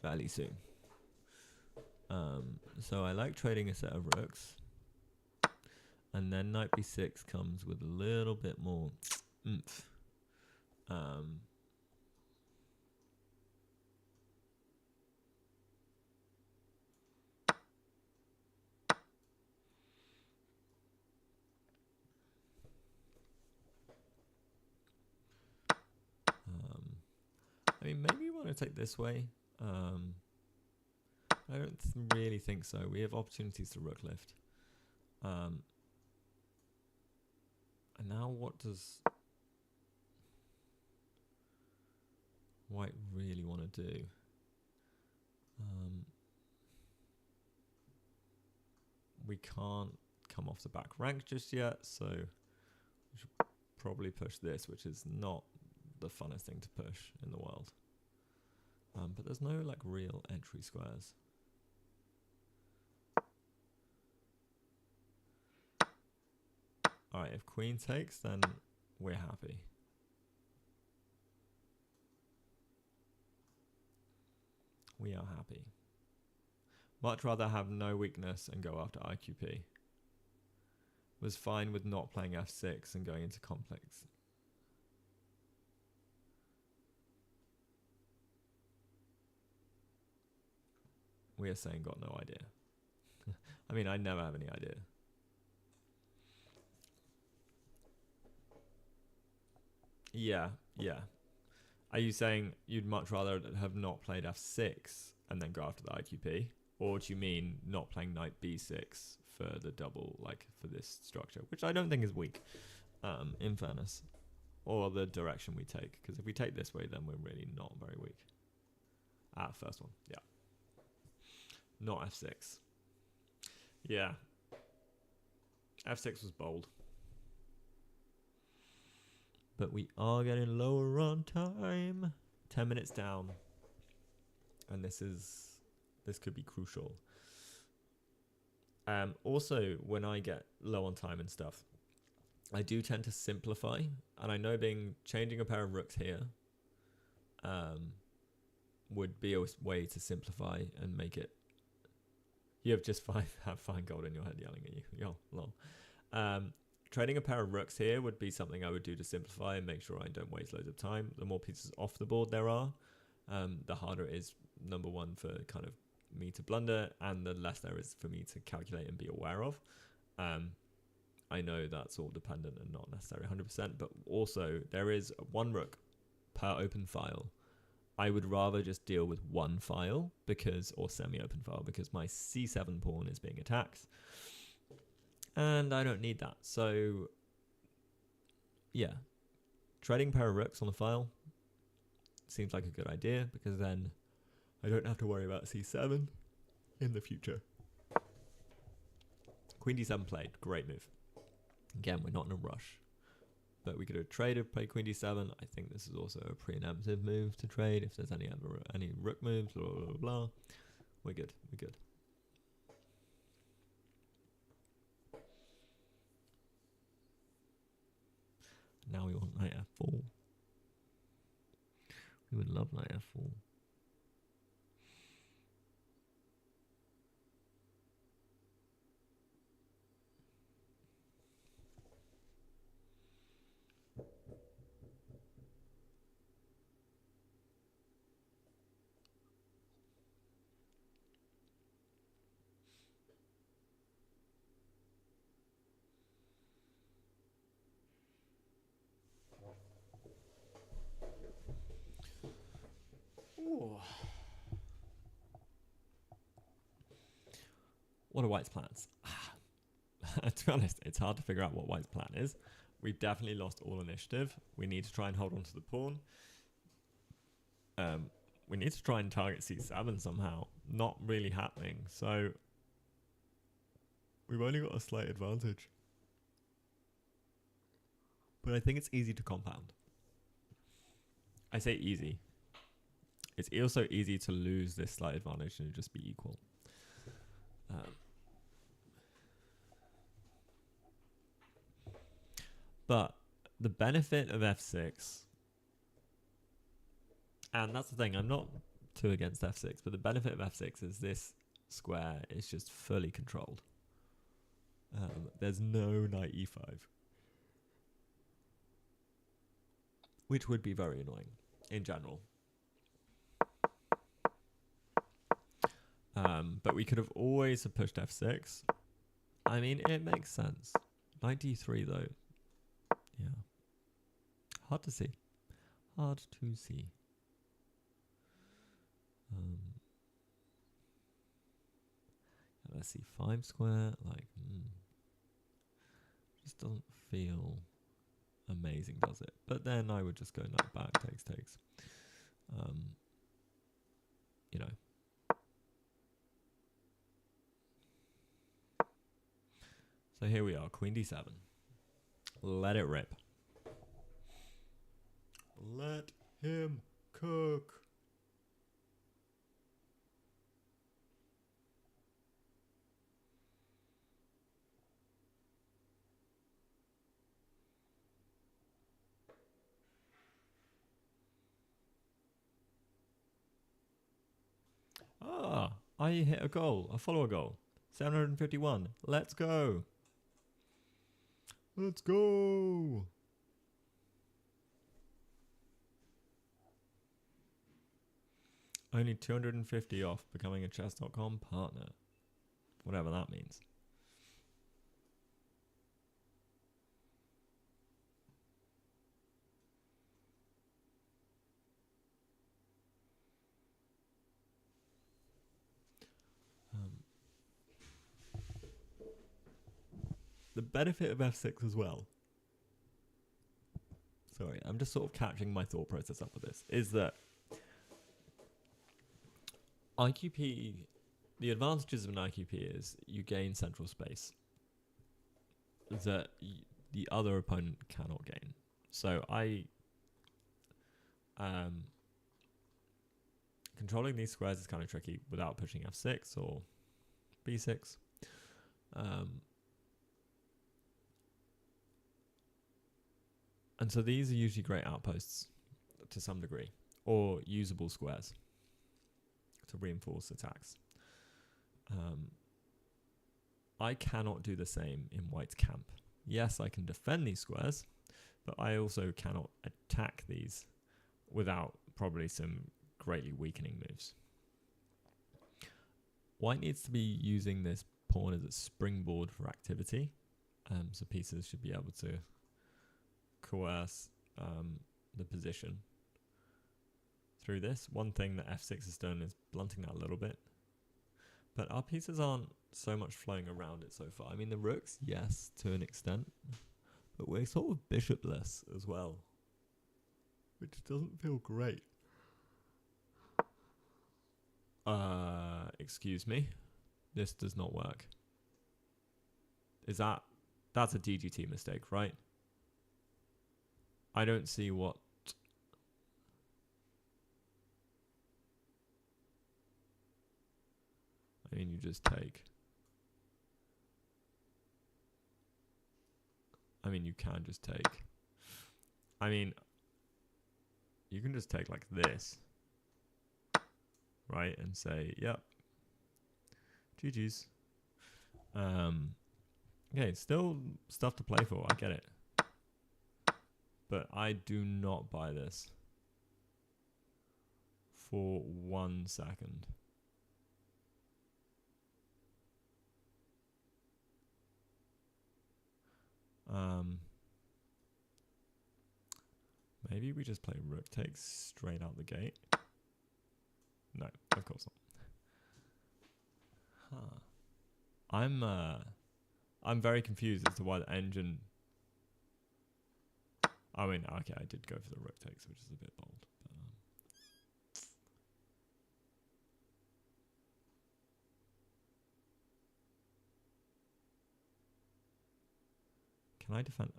fairly soon. So I like trading a set of rooks. And then Knight B6 comes with a little bit more oomph. I mean, maybe you want to take this way. I don't really think so. We have opportunities to rook lift. And now what does White really want to do? We can't come off the back rank just yet, so we should probably push this, which is not the funnest thing to push in the world. But there's no like real entry squares. Alright, if queen takes, then we're happy. We are happy. Much rather have no weakness and go after IQP. Was fine with not playing f6 and going into complex. We are saying got no idea. I mean, I never have any idea. Yeah, yeah. Are you saying you'd much rather have not played f6 and then go after the IQP? Or do you mean not playing knight b6 for the double, like for this structure? Which I don't think is weak, in fairness. or the direction we take. Because if we take this way, then we're really not very weak. First one, yeah. Not F6. Yeah. F6 was bold. But we are getting lower on time. 10 minutes down. And this could be crucial. Also, when I get low on time and stuff, I do tend to simplify. And I know changing a pair of rooks here would be a way to simplify and make it. You have just have fine gold in your head yelling at you. Yo, lol. Trading a pair of rooks here would be something I would do to simplify and make sure I don't waste loads of time. The more pieces off the board there are, the harder it is, number one, for kind of me to blunder, and the less there is for me to calculate and be aware of. I know that's all dependent and not necessarily 100%, but also there is one rook per open file. I would rather just deal with one file or semi-open file, because my c7 pawn is being attacked. And I don't need that. So, yeah. Trading a pair of rooks on the file seems like a good idea, because then I don't have to worry about c7 in the future. Queen d7 played. Great move. Again, we're not in a rush. But we could have traded, play Queen d7. I think this is also a preemptive move to trade. If there's any rook moves, blah, blah, blah, blah. We're good. We're good. Now we want knight f4. We would love knight f4. What are White's plans? To be honest, it's hard to figure out what White's plan is. We've definitely lost all initiative. We need to try and hold on to the pawn. We need to try and target c7 somehow. Not really happening. So we've only got a slight advantage. But I think it's easy to compound. I say easy. It's also easy to lose this slight advantage and just be equal. But the benefit of f6, and that's the thing, I'm not too against f6, but the benefit of f6 is this square is just fully controlled. There's no knight e5, which would be very annoying in general. But we could have always pushed f6. I mean, it makes sense. Knight d3 though. Yeah. Hard to see. Hard to see. Let's see, 5 square, like, just doesn't feel amazing, does it? But then I would just go knight back, takes. You know. So here we are, Queen d7. Let it rip. Let him cook. I hit a goal, a follower goal. 751. Let's go. Let's go. Only 250 off becoming a chess.com partner. Whatever that means. The benefit of f6 as well sorry, I'm just sort of catching my thought process up with this, is that IQP, the advantages of an IQP is you gain central space that the other opponent cannot gain. So controlling these squares is kind of tricky without pushing f6 or b6. And so these are usually great outposts to some degree, or usable squares to reinforce attacks. I cannot do the same in white's camp. Yes, I can defend these squares, but I also cannot attack these without probably some greatly weakening moves. White needs to be using this pawn as a springboard for activity, so pieces should be able to coerce the position through this. One thing that f6 has done is blunting that a little bit, but our pieces aren't so much flowing around it so far. I mean, the rooks, yes, to an extent, but we're sort of bishopless as well, which doesn't feel great. Excuse me, this does not work. That's a DGT mistake, right? I don't see what. I mean, you just take. I mean, you can just take. I mean, you can just take like this, right? And say, yep, GG's. Okay, still stuff to play for, I get it. But I do not buy this for 1 second. Maybe we just play rook takes straight out the gate. No, of course not. I'm very confused as to why the engine. I mean, okay, I did go for the rook takes, which is a bit bold. But, can I defend?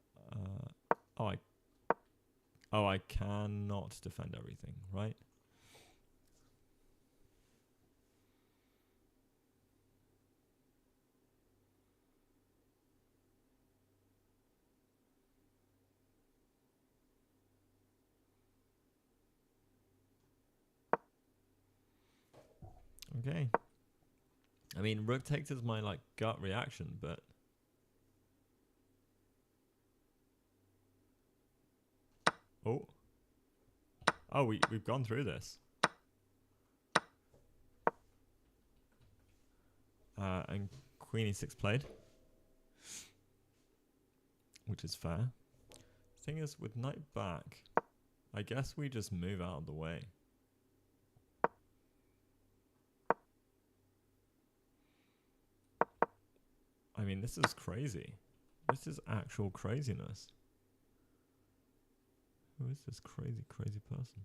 I cannot defend everything, right? Okay. I mean, rook takes is my like gut reaction, but we've gone through this. And queen e6 played, which is fair. Thing is, with knight back, I guess we just move out of the way. I mean, this is crazy. This is actual craziness. Who is this crazy person?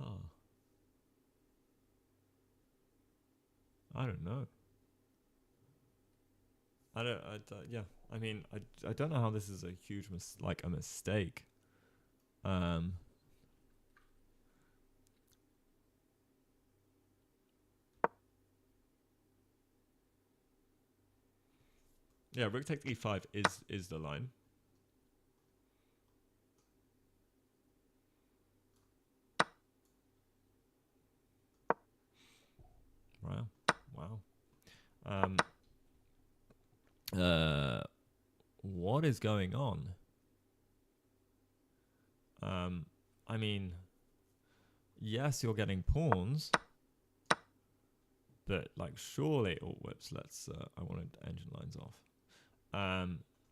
Huh. I don't know. Yeah. I mean, I don't know how this is a huge a mistake. Yeah, rook takes e5 is the line. Wow. What is going on? I mean, yes, you're getting pawns, but like surely, oh whoops, I wanted engine lines off.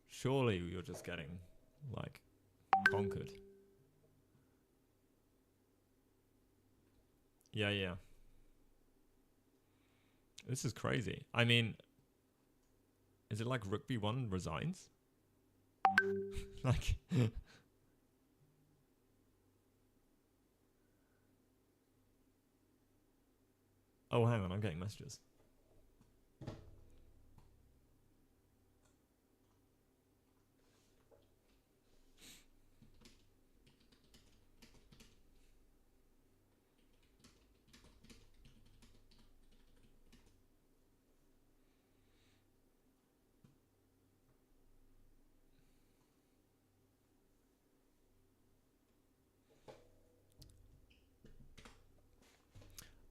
Surely you're just getting like conquered. Yeah. This is crazy. I mean, is it like Rugby 1 resigns? Like... Oh, hang on, I'm getting messages.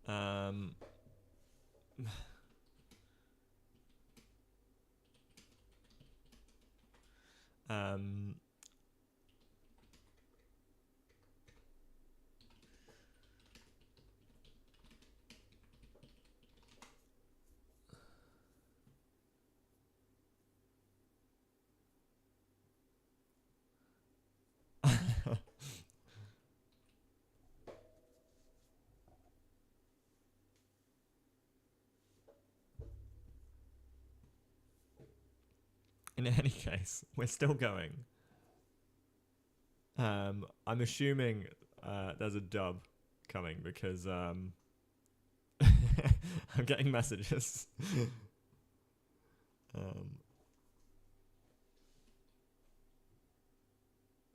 Um... um... In any case, we're still going. I'm assuming there's a dub coming because I'm getting messages.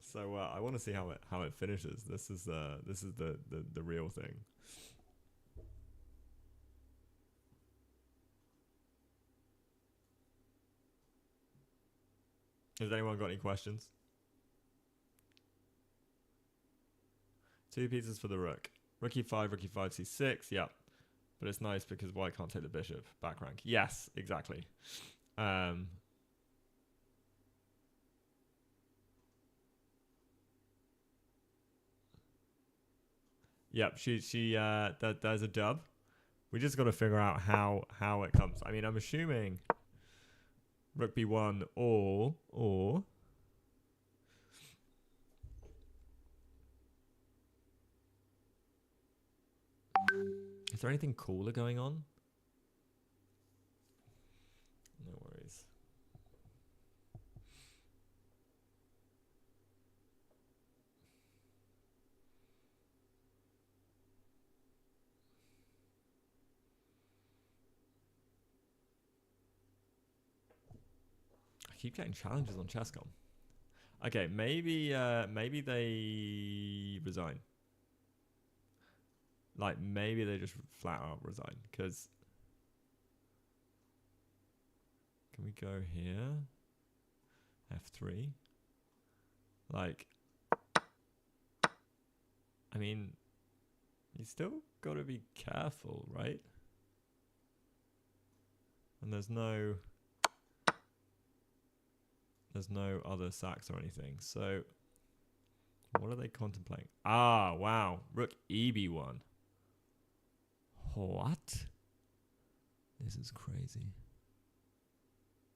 So I want to see how it finishes. This is the real thing. Has anyone got any questions? 2 pieces for the rook. Rook e5, rook e5, c6. Yeah, but it's nice because white can't take the bishop. Back rank. Yes, exactly. Yep, there's a dub. We just got to figure out how it comes. I mean, I'm assuming rook b1 or is there anything cooler going on? No worries. I keep getting challenges on Chess.com. Okay, maybe they resign. Like, maybe they just flat out resign. Because... Can we go here? F3? Like... I mean... You still got to be careful, right? And there's no other sacks or anything. So... What are they contemplating? Ah, wow. Rook EB1. What? This is crazy.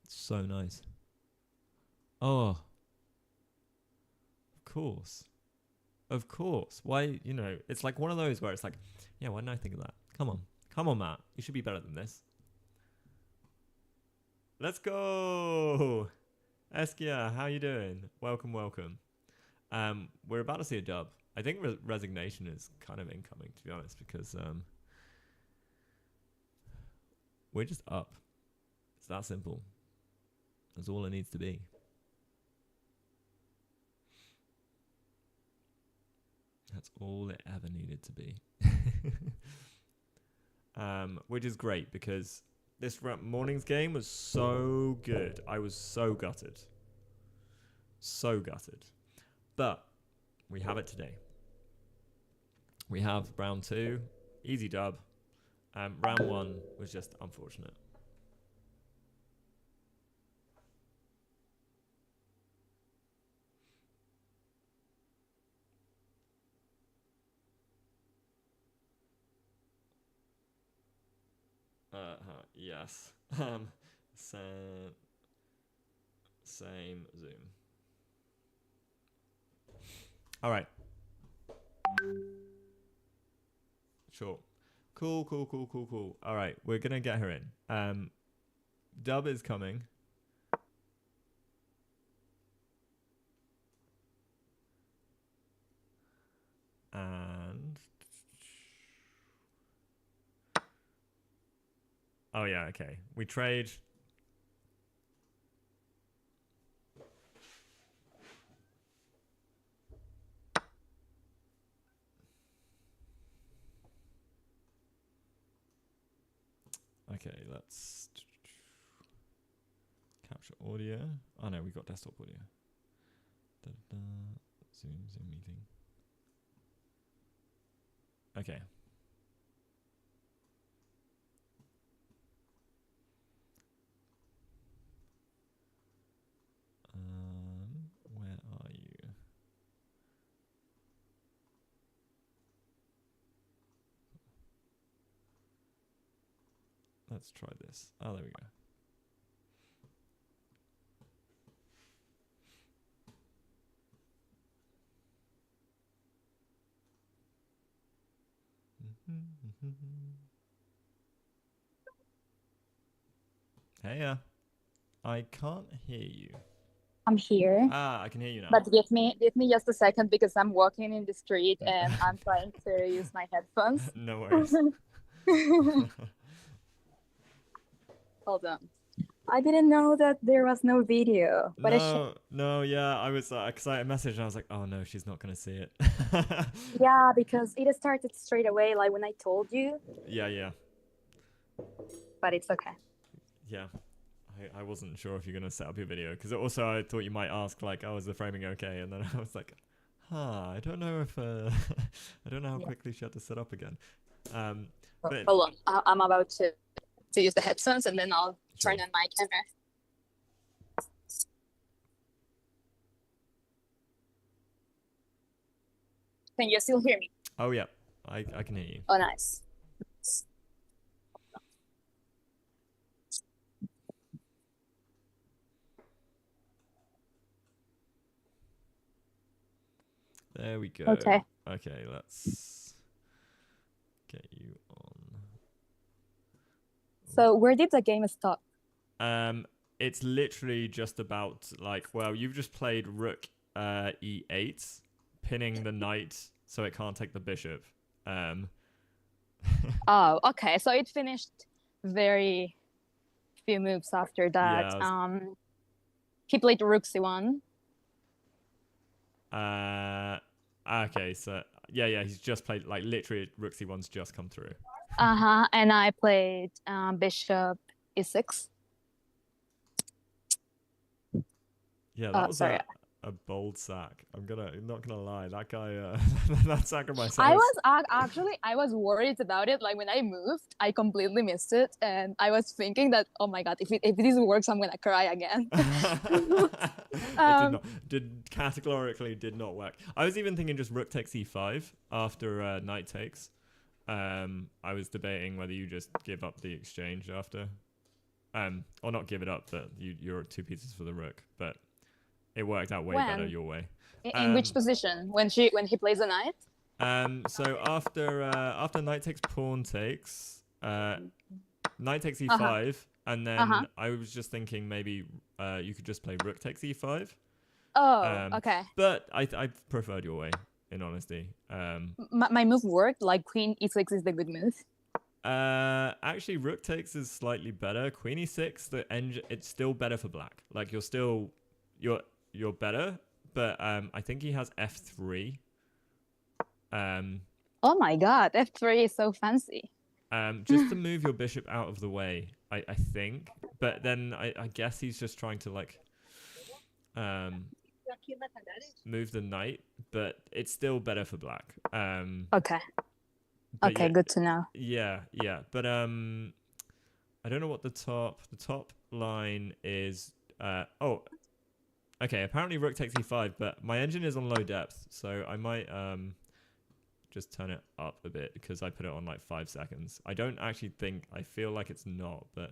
It's so nice. Oh. Of course. Of course. Why, you know, it's like one of those where it's like, yeah, why didn't I think of that? Come on. Come on, Matt. You should be better than this. Let's go. Eskia, how you doing? Welcome, welcome. We're about to see a dub. I think resignation is kind of incoming, to be honest, because we're just up. It's that simple. That's all it needs to be. That's all it ever needed to be. Which is great because this morning's game was so good. I was so gutted. So gutted. But we have it today. We have round 2, easy dub. Round 1 was just unfortunate. Yes. Same Zoom. All right. Sure. Cool. All right, we're gonna get her in. Dub is coming. And oh yeah, okay. We trade. Okay, let's capture audio. Oh no, we got desktop audio. Da-da-da. Zoom meeting. Okay. Where are you? Let's try this. Oh, there we go. Hey, I can't hear you. I'm here. Ah, I can hear you now. But give me just a second because I'm walking in the street and I'm trying to use my headphones. No worries. Hold on. I didn't know that there was no video. But no, yeah, I was because I messaged and I was like, oh no, she's not gonna see it. yeah, because it started straight away, like when I told you. Yeah. But it's okay. Yeah. I wasn't sure if you're gonna set up your video because also I thought you might ask like, oh, is the framing okay? And then I was like, I don't know if I don't know how quickly she had to set up again. But hold on, I'm about to use the headphones and then I'll turn on my camera. Can you still hear me? Oh yeah, I can hear you. Oh, nice. There we go. Okay, let's get you on. So where did the game stop? It's literally just about like, well, you've just played rook e8, pinning the knight so it can't take the bishop. Oh, okay. So it finished very few moves after that. Yeah, he played rook c1. Okay, so yeah, he's just played like literally rook c1's just come through. And I played bishop e6. Yeah, that was a bold sack. I'm not gonna lie, that guy that sacrifice. I was worried about it. Like when I moved, I completely missed it, and I was thinking that, oh my god, if this works, I'm gonna cry again. Categorically did not work. I was even thinking just rook takes e5 after knight takes. I was debating whether you just give up the exchange after, or not give it up, but you're 2 pieces for the rook, but it worked out way better your way. In which position? When he plays a knight? So after knight takes pawn takes, knight takes e5, and then I was just thinking maybe you could just play rook takes e5. Oh, okay. But I preferred your way, in honesty. My move worked. Like queen e6 is the good move. Actually, rook takes is slightly better. Queen e6, it's still better for black. Like you're better, but I think he has f3. Oh my god, f3 is so fancy. Just to move your bishop out of the way, I think. But then I guess he's just trying to like move the knight, but it's still better for black. Okay. Okay, good to know. Yeah. But I don't know what the top line is. Okay, apparently rook takes e5, but my engine is on low depth, so I might just turn it up a bit because I put it on like 5 seconds. I don't actually I feel like it's not, but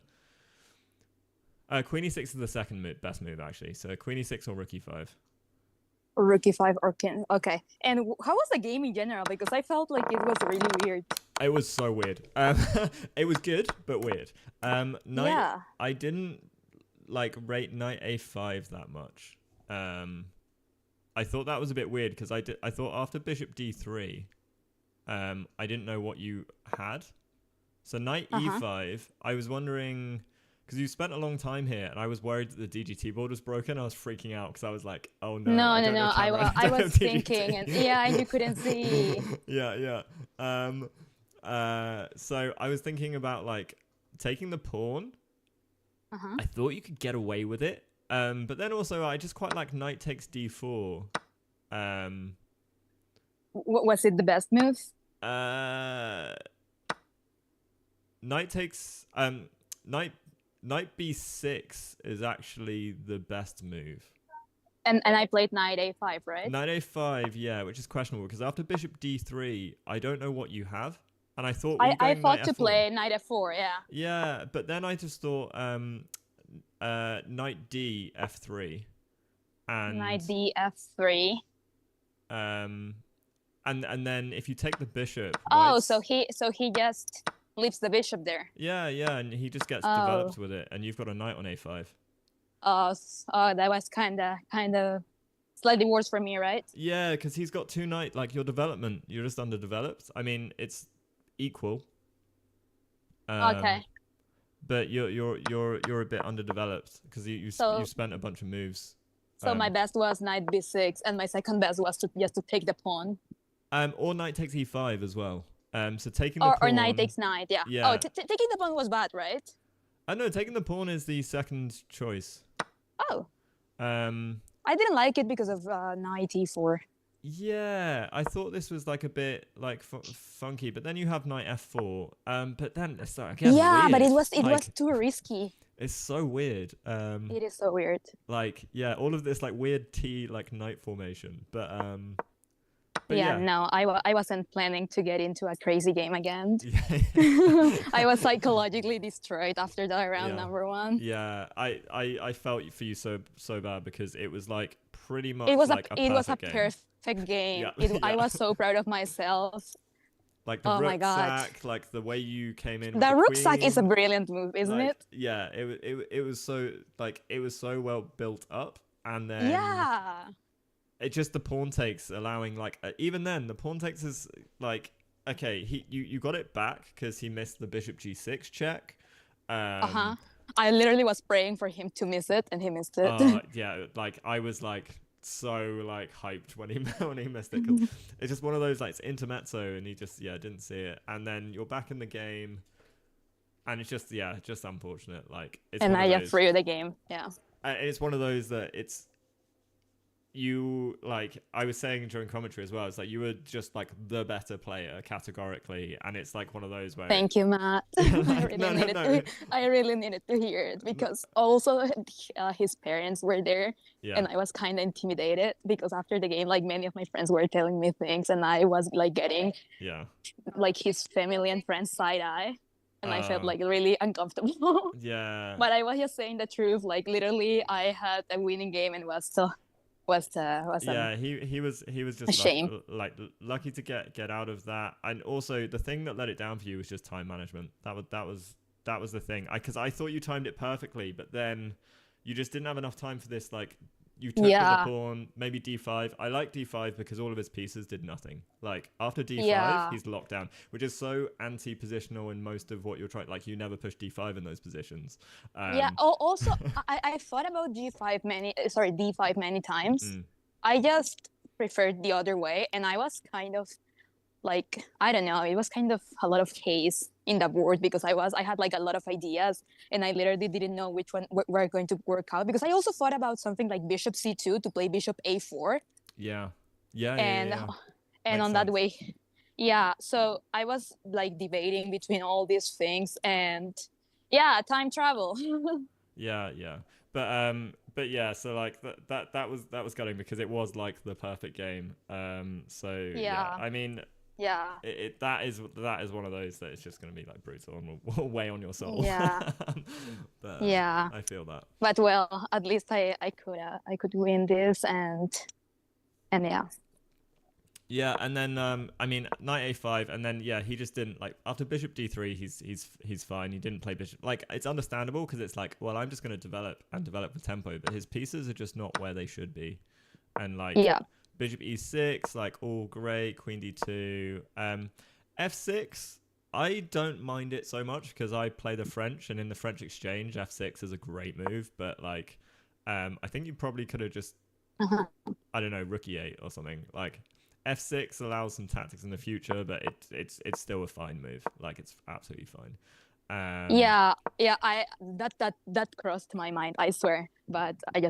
queen e6 is the second best move actually. So queen e6 or rook e5. Rook e5 or king. Okay. And how was the game in general? Because I felt like it was really weird. It was so weird. It was good, but weird. Knight, Yeah. I didn't like rate knight a5 that much. I thought that was a bit weird because I thought after bishop d3, I didn't know what you had. So knight e5, I was wondering because you spent a long time here, and I was worried that the DGT board was broken. I was freaking out because I was like, "Oh no, No, I no, don't no. know camera. I don't was have DGT." thinking, and yeah, and you couldn't see. Yeah. So I was thinking about like taking the pawn. I thought you could get away with it. But then also I just quite like knight takes d4. Was it the best move? Knight takes knight b6 is actually the best move. And I played knight a5, right? Knight a5, yeah, which is questionable because after bishop d3, I don't know what you have, and I thought I thought knight to f4? play knight f4, yeah. Yeah, but then I just thought knight d f3, and Knight d f3. And then if you take the bishop. Oh, so he just leaves the bishop there. Yeah, and he just gets developed with it, and you've got a knight on a5. Oh, that was kind of slightly worse for me, right? Yeah, because he's got two knight. Like your development, you're just underdeveloped. I mean, it's equal. Okay. But you're a bit underdeveloped because you spent a bunch of moves. So my best was knight b6, and my second best was just to take the pawn. Or knight takes e5 as well. So taking the pawn. Or knight takes knight, yeah. Yeah. Oh, taking the pawn was bad, right? I know taking the pawn is the second choice. Oh. I didn't like it because of knight e4. Yeah, I thought this was like a bit like funky, but then you have knight f4. But then it's like again yeah, weird. But it was like, too risky. It's so weird. It is so weird. Like yeah, all of this like weird T like knight formation, but yeah, no, I wasn't planning to get into a crazy game again. I was psychologically destroyed after that round number one. Yeah, I felt for you so bad because it was like pretty much it was like a perfect game. I was so proud of myself. Like the rook sack, like the way you came in. The rook sack is a brilliant move, isn't it? Yeah, it was so like it was so well built up, and then it just the pawn takes allowing like even then the pawn takes is like okay you got it back because he missed the bishop g6 check. I literally was praying for him to miss it, and he missed it. Yeah, like I was like so like hyped when he missed it because it's just one of those like it's intermezzo and he just didn't see it, and then you're back in the game, and it's just just unfortunate. Like it's and I just threw the game. Yeah, it's one of those that it's. You like I was saying during commentary as well, it's like you were just like the better player categorically, and it's like one of those where thank you, Matt. I really needed to hear it because also his parents were there, and I was kind of intimidated because after the game like many of my friends were telling me things, and I was like getting like his family and friends side eye, and I felt like really uncomfortable. But I was just saying the truth, like literally I had a winning game and was he was just lucky to get out of that. And also the thing that let it down for you was just time management. That was the thing, because I thought you timed it perfectly, but then you just didn't have enough time for this. Like you took the pawn, maybe d5. I like d5 because all of his pieces did nothing. Like after d5 he's locked down, which is so anti-positional in most of what you're trying. Like you never push d5 in those positions. Also I thought about d5 many times. I just preferred the other way, and I was kind of like, I don't know, it was kind of a lot of haze in the board because I had like a lot of ideas, and I literally didn't know which one were going to work out, because I also thought about something like bishop c2 to play bishop a4. And on that way, so I was like debating between all these things, and time travel. But yeah, so like that was gutting because it was like the perfect game. I mean, that is one of those that it's just going to be like brutal and will weigh on your soul. But, I feel that. But well, at least I could win this, and Yeah, and then I mean knight a5, and then yeah, he just didn't like after bishop d3. He's fine. He didn't play bishop. Like it's understandable because it's like, well, I'm just going to develop with tempo, but his pieces are just not where they should be, and like Yeah. bishop e6, like all great. Queen d2, f6. I don't mind it so much because I play the French, and in the French exchange, f6 is a great move. But like, I think you probably could have just I don't know, rook e8 or something. Like f6 allows some tactics in the future, but it's still a fine move. Like it's absolutely fine. Yeah, I that crossed my mind, I swear, but I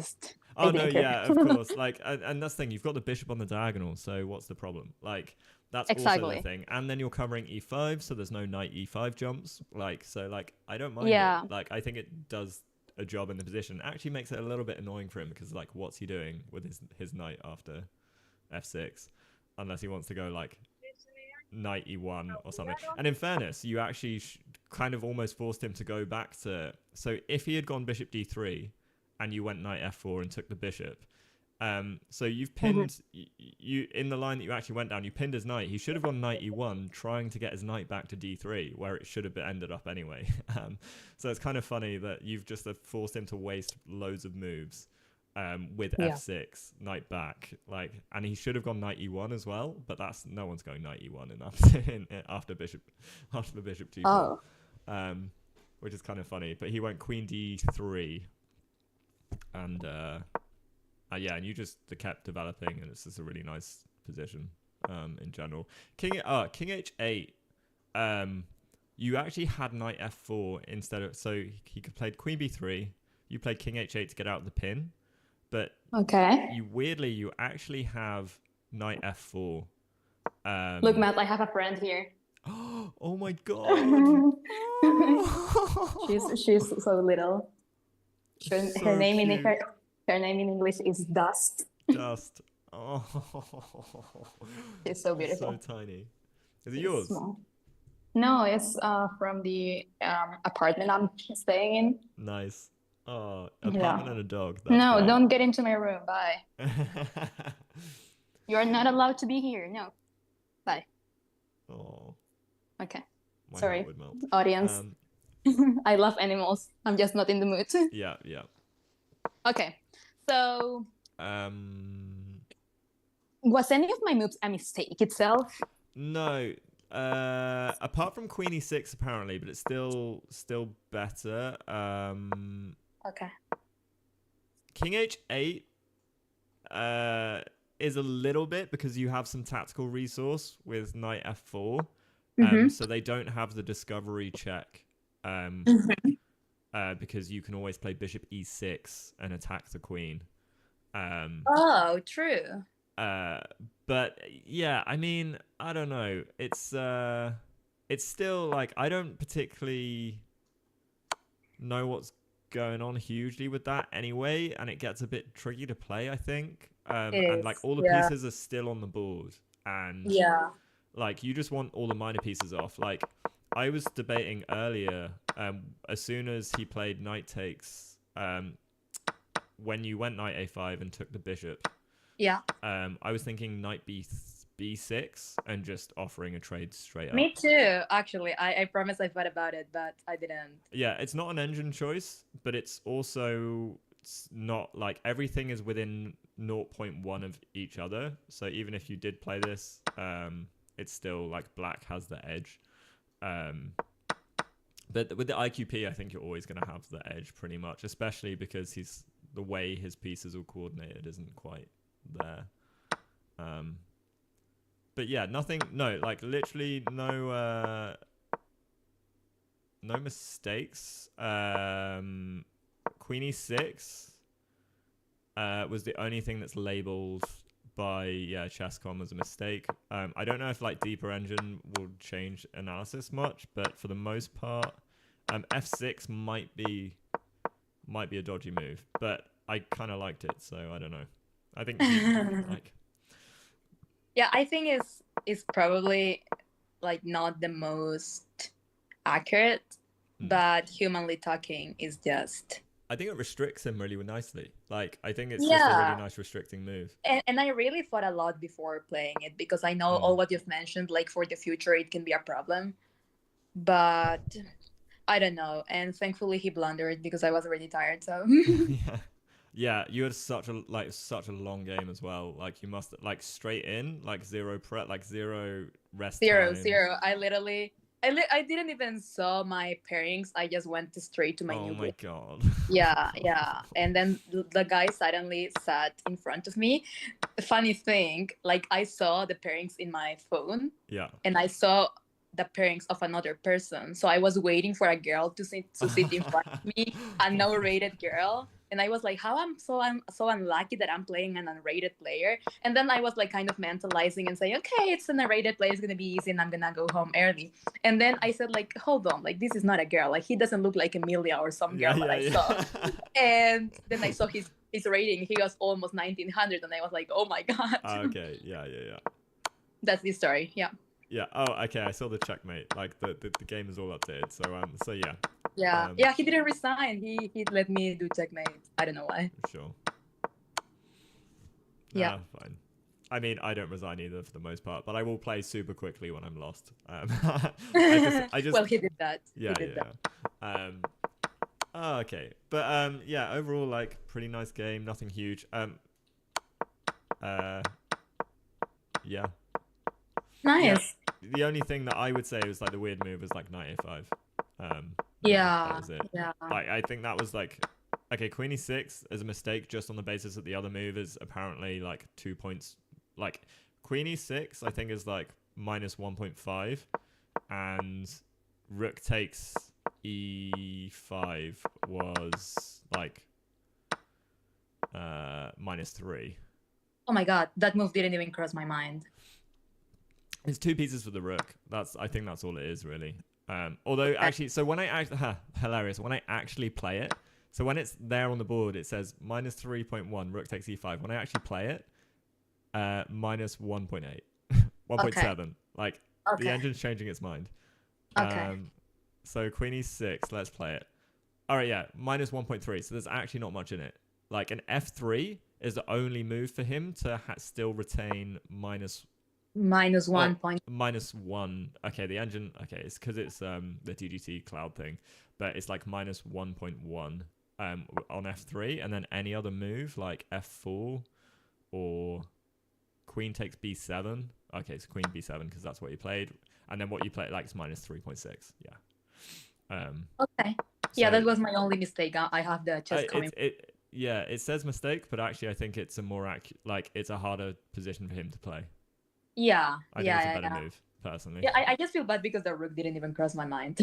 Oh no, didn't care. yeah, of course. Like, and that's the thing. You've got the bishop on the diagonal, so what's the problem? Like, that's also the Exactly. thing. And then you're covering e5, so there's no knight e5 jumps. Like, so like I don't mind Yeah. it. Like, I think it does a job in the position. Actually, makes it a little bit annoying for him because like, what's he doing with his knight after f6? Unless he wants to go like knight e1 or something. And in fairness, you actually kind of almost forced him to go back to. So if he had gone bishop d3 and you went knight f4 and took the bishop, so you've pinned you in the line that you actually went down. You pinned his knight. He should have gone knight e1, trying to get his knight back to d3, where it should have ended up anyway. So it's kind of funny that you've just forced him to waste loads of moves. With f6, knight back, like, and he should have gone knight e1 as well, but that's no one's going knight e1 after the bishop g4, which is kind of funny. But he went queen d3, and yeah, and you just kept developing, and it's just a really nice position in general. King h8, you actually had knight f4 instead of, so he could play queen b3. You played king h8 to get out of the pin. But you actually have knight f4. Look, Matt, I have a friend here. Oh my god! She's so little. Her name in English is Dust. Dust. Oh, she's so beautiful. So tiny. Is it yours? Small. No, it's from the apartment I'm staying in. Nice. Oh, apartment and a dog. No, great. Don't get into my room. Bye. You're not allowed to be here. No. Bye. Oh. Okay. My Sorry, heart would melt. audience. I love animals. I'm just not in the mood. Yeah. Okay. So. Was any of my moves a mistake itself? No. Apart from queen e6 apparently, but it's still better. Okay. King h8 is a little bit because you have some tactical resource with knight f4. So they don't have the discovery check. Because you can always play bishop e6 and attack the queen. Oh, true. But yeah, I mean, I don't know. It's still like I don't particularly know what's going on hugely with that anyway, and it gets a bit tricky to play, I think. And like all the pieces are still on the board, and like you just want all the minor pieces off. Like I was debating earlier, as soon as he played knight takes, when you went knight a5 and took the bishop. Yeah. I was thinking knight b6 and just offering a trade straight up. Me too, actually. I promise I thought about it, but I didn't. Yeah, it's not an engine choice, but it's also not like everything is within 0.1 of each other. So even if you did play this, it's still like black has the edge. But with the IQP, I think you're always going to have the edge pretty much, especially because the way his pieces are coordinated isn't quite there. But yeah, literally no mistakes. Queen e6 was the only thing that's labeled by Chess.com as a mistake. I don't know if like deeper engine will change analysis much, but for the most part, f6 might be a dodgy move, but I kind of liked it, so I don't know. I think like I think it's probably like not the most accurate, but humanly talking is just I think it restricts him really nicely. Like, I think it's just a really nice restricting move. And I really thought a lot before playing it because I know all what you've mentioned, like for the future, it can be a problem. But I don't know. And thankfully he blundered because I was already tired. So Yeah, you had such a long game as well. Like you must like straight in, like zero prep, like zero rest time. Zero. I didn't even saw my pairings. I just went straight to my new Oh my book. god. Yeah. And then the guy suddenly sat in front of me. The funny thing, like I saw the pairings in my phone. Yeah. And I saw the pairings of another person. So I was waiting for a girl to sit in front of me, a no-rated girl. And I was like, I'm so unlucky that I'm playing an unrated player. And then I was like kind of mentalizing and saying, okay, it's an unrated player, it's gonna be easy and I'm gonna go home early. And then I said, like, hold on, like this is not a girl. Like he doesn't look like Emilia or some girl that I saw. And then I saw his rating. He was almost 1900 and I was like, oh my god. Okay, yeah. That's the story, yeah. Yeah. Oh, okay. I saw the checkmate. Like the game is all updated. So yeah. Yeah. He didn't resign. He let me do checkmate. I don't know why. Sure. Yeah. Fine. I mean, I don't resign either for the most part, but I will play super quickly when I'm lost. I just. Well, he did that. Yeah. Okay, but overall, like, pretty nice game. Nothing huge. Yeah. Nice. Yeah, the only thing that I would say was like the weird move was like knight a5. That was it. Yeah. Like I think that was like, okay, queen e6 is a mistake just on the basis that the other move is apparently like 2 points. Like queen e6 I think is like minus 1.5, and rook takes e5 was like -3. Oh my god, that move didn't even cross my mind. It's 2 pieces for the rook. I think that's all it is, really. Although, actually, so when hilarious, when I actually play it, so when it's there on the board, it says -3.1, rook takes e5. When I actually play it, -1.8, 1.7. Like, the engine's changing its mind. So queen e6, let's play it. All right, yeah, -1.3, so there's actually not much in it. Like, an f3 is the only move for him to still retain -1 point. -1. Okay, the engine. Okay, it's because it's the TGT cloud thing, but it's like -1.1 on f3, and then any other move like f4 or queen takes b7. Okay, so queen b7 because that's what you played, and then what you played like is -3.6. Yeah. Okay. Yeah, that was my only mistake. I have the chess coming. It says mistake, but actually I think it's a more it's a harder position for him to play. Yeah. I think it's a better move, personally. Yeah, I just feel bad because the rook didn't even cross my mind.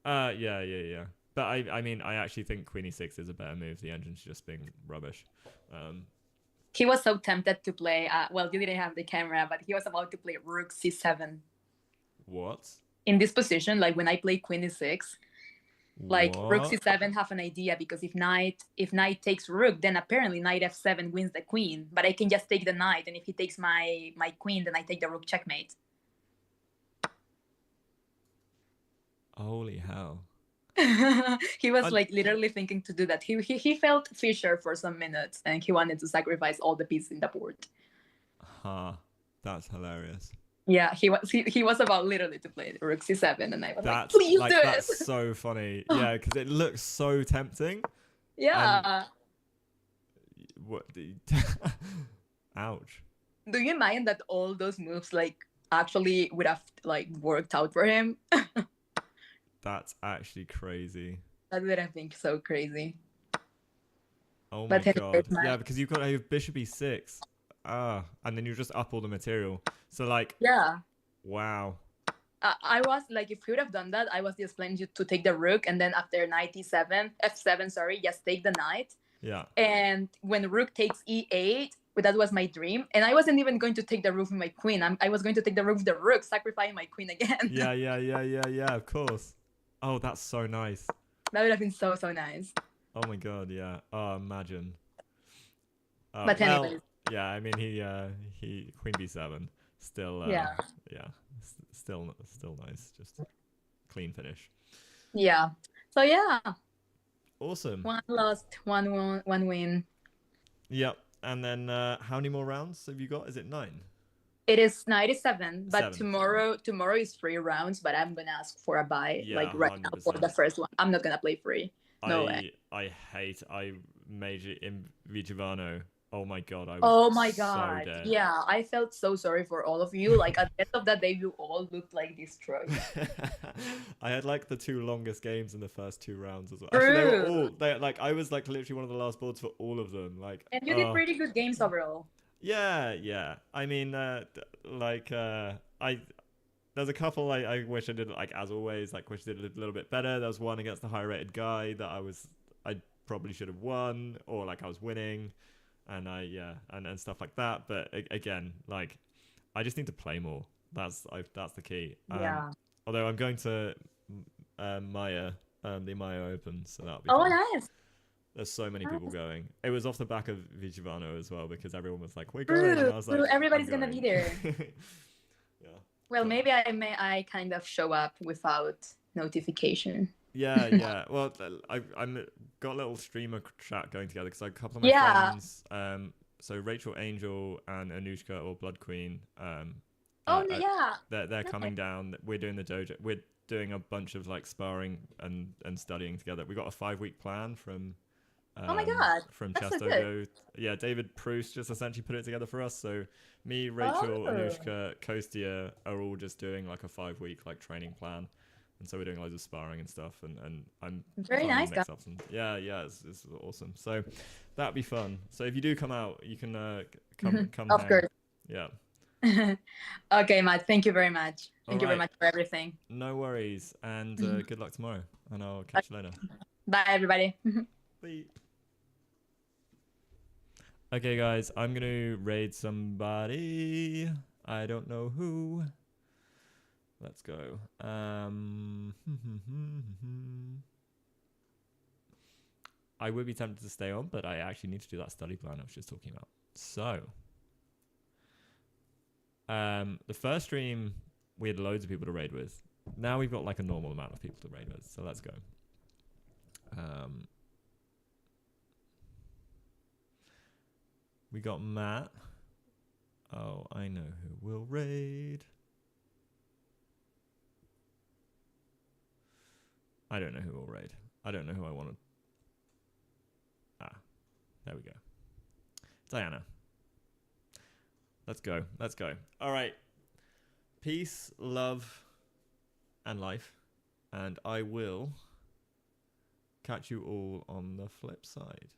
Yeah. But I mean, I actually think queen e6 is a better move. The engine's just being rubbish. He was so tempted to play. Well, you didn't have the camera, but he was about to play rook c7. What? In this position, like when I play queen e6, like rook c7 have an idea because if knight takes rook, then apparently knight f7 wins the queen. But I can just take the knight, and if he takes my queen, then I take the rook checkmate. Holy hell! He was like literally thinking to do that. He felt Fisher for some minutes, and he wanted to sacrifice all the pieces in the board. That's hilarious. Yeah, he was about literally to play rook c7, and I was like, please do it. That's so funny. Yeah, because it looks so tempting. Yeah. What? Ouch. Do you mind that all those moves like actually would have like worked out for him? That's actually crazy. That would have been so crazy. Oh my god. Yeah, because you've got a bishop e6. And then you just up all the material. So like, yeah. Wow. I was like, if he would have done that, I was just planning to take the rook, and then after knight f7, sorry, just take the knight. Yeah. And when rook takes e8, that was my dream. And I wasn't even going to take the rook with my queen. I was going to take the rook with the rook, sacrificing my queen again. Yeah, of course. Oh, that's so nice. That would have been so nice. Oh my god, yeah. Oh, imagine. But anyways. Yeah, I mean he queen b7 still still nice, just clean finish. Yeah. So yeah. Awesome. One lost, one win. Yep. And then how many more rounds have you got? Is it 9? It is 97, but 7. tomorrow is 3 rounds, but I'm gonna ask for a buy Yeah, like right now for the 100%. first one. I'm not gonna play free. No way. I major in Vigivano. Oh my god, I was Oh my so god. dead. Yeah, I felt so sorry for all of you. Like at the end of that day, you all looked like destroyed. I had like the 2 longest games in the first 2 rounds as well. True. Actually, they were all like I was like literally one of the last boards for all of them. Like, And you did pretty good games overall. yeah. I mean, I there's a couple I wish I did, like, as always, like wish I did a little bit better. There was one against the higher rated guy that I probably should have won, or like I was winning, and and stuff like that. But again, like, I just need to play more. That's the key. Yeah. Although I'm going to Maya, the Maya Open, so that'll be Oh, fun. nice. There's so many people going. It was off the back of Vigivano as well, because everyone was like, "We're True, going," and I was like, true. Everybody's "I'm gonna be going." there. Yeah. Well, So- maybe I kind of show up without notification. yeah. Well, I'm got a little streamer chat going together because a couple of my Yeah. friends, so Rachel Angel and Anushka, or Blood Queen, Oh yeah. they're Nice. coming down. We're doing the dojo. We're doing a bunch of like sparring and studying together. We got a 5-week plan from Oh my god. from That's so Chestogo. Yeah, David Proust just essentially put it together for us. So me, Rachel, Oh. Anushka, Kostia are all just doing like a 5-week like training plan. And so we're doing loads of sparring and stuff, and I'm Very trying to nice, mix up some. Yeah, it's awesome. So that'd be fun. So if you do come out, you can come. Of hang. course. Yeah. Okay, Matt. Thank you very much. Thank you very Alright. much for everything. No worries, and good luck tomorrow, and I'll catch you later. Bye, everybody. Bye. Okay, guys, I'm gonna raid somebody. I don't know who. Let's go. I would be tempted to stay on, but I actually need to do that study plan I was just talking about. So, the first stream, we had loads of people to raid with. Now we've got like a normal amount of people to raid with, so let's go. We got Matt. Oh, I know who will raid. I don't know who will raid. I don't know who I want to... there we go. Diana. Let's go. All right. Peace, love, and life. And I will catch you all on the flip side.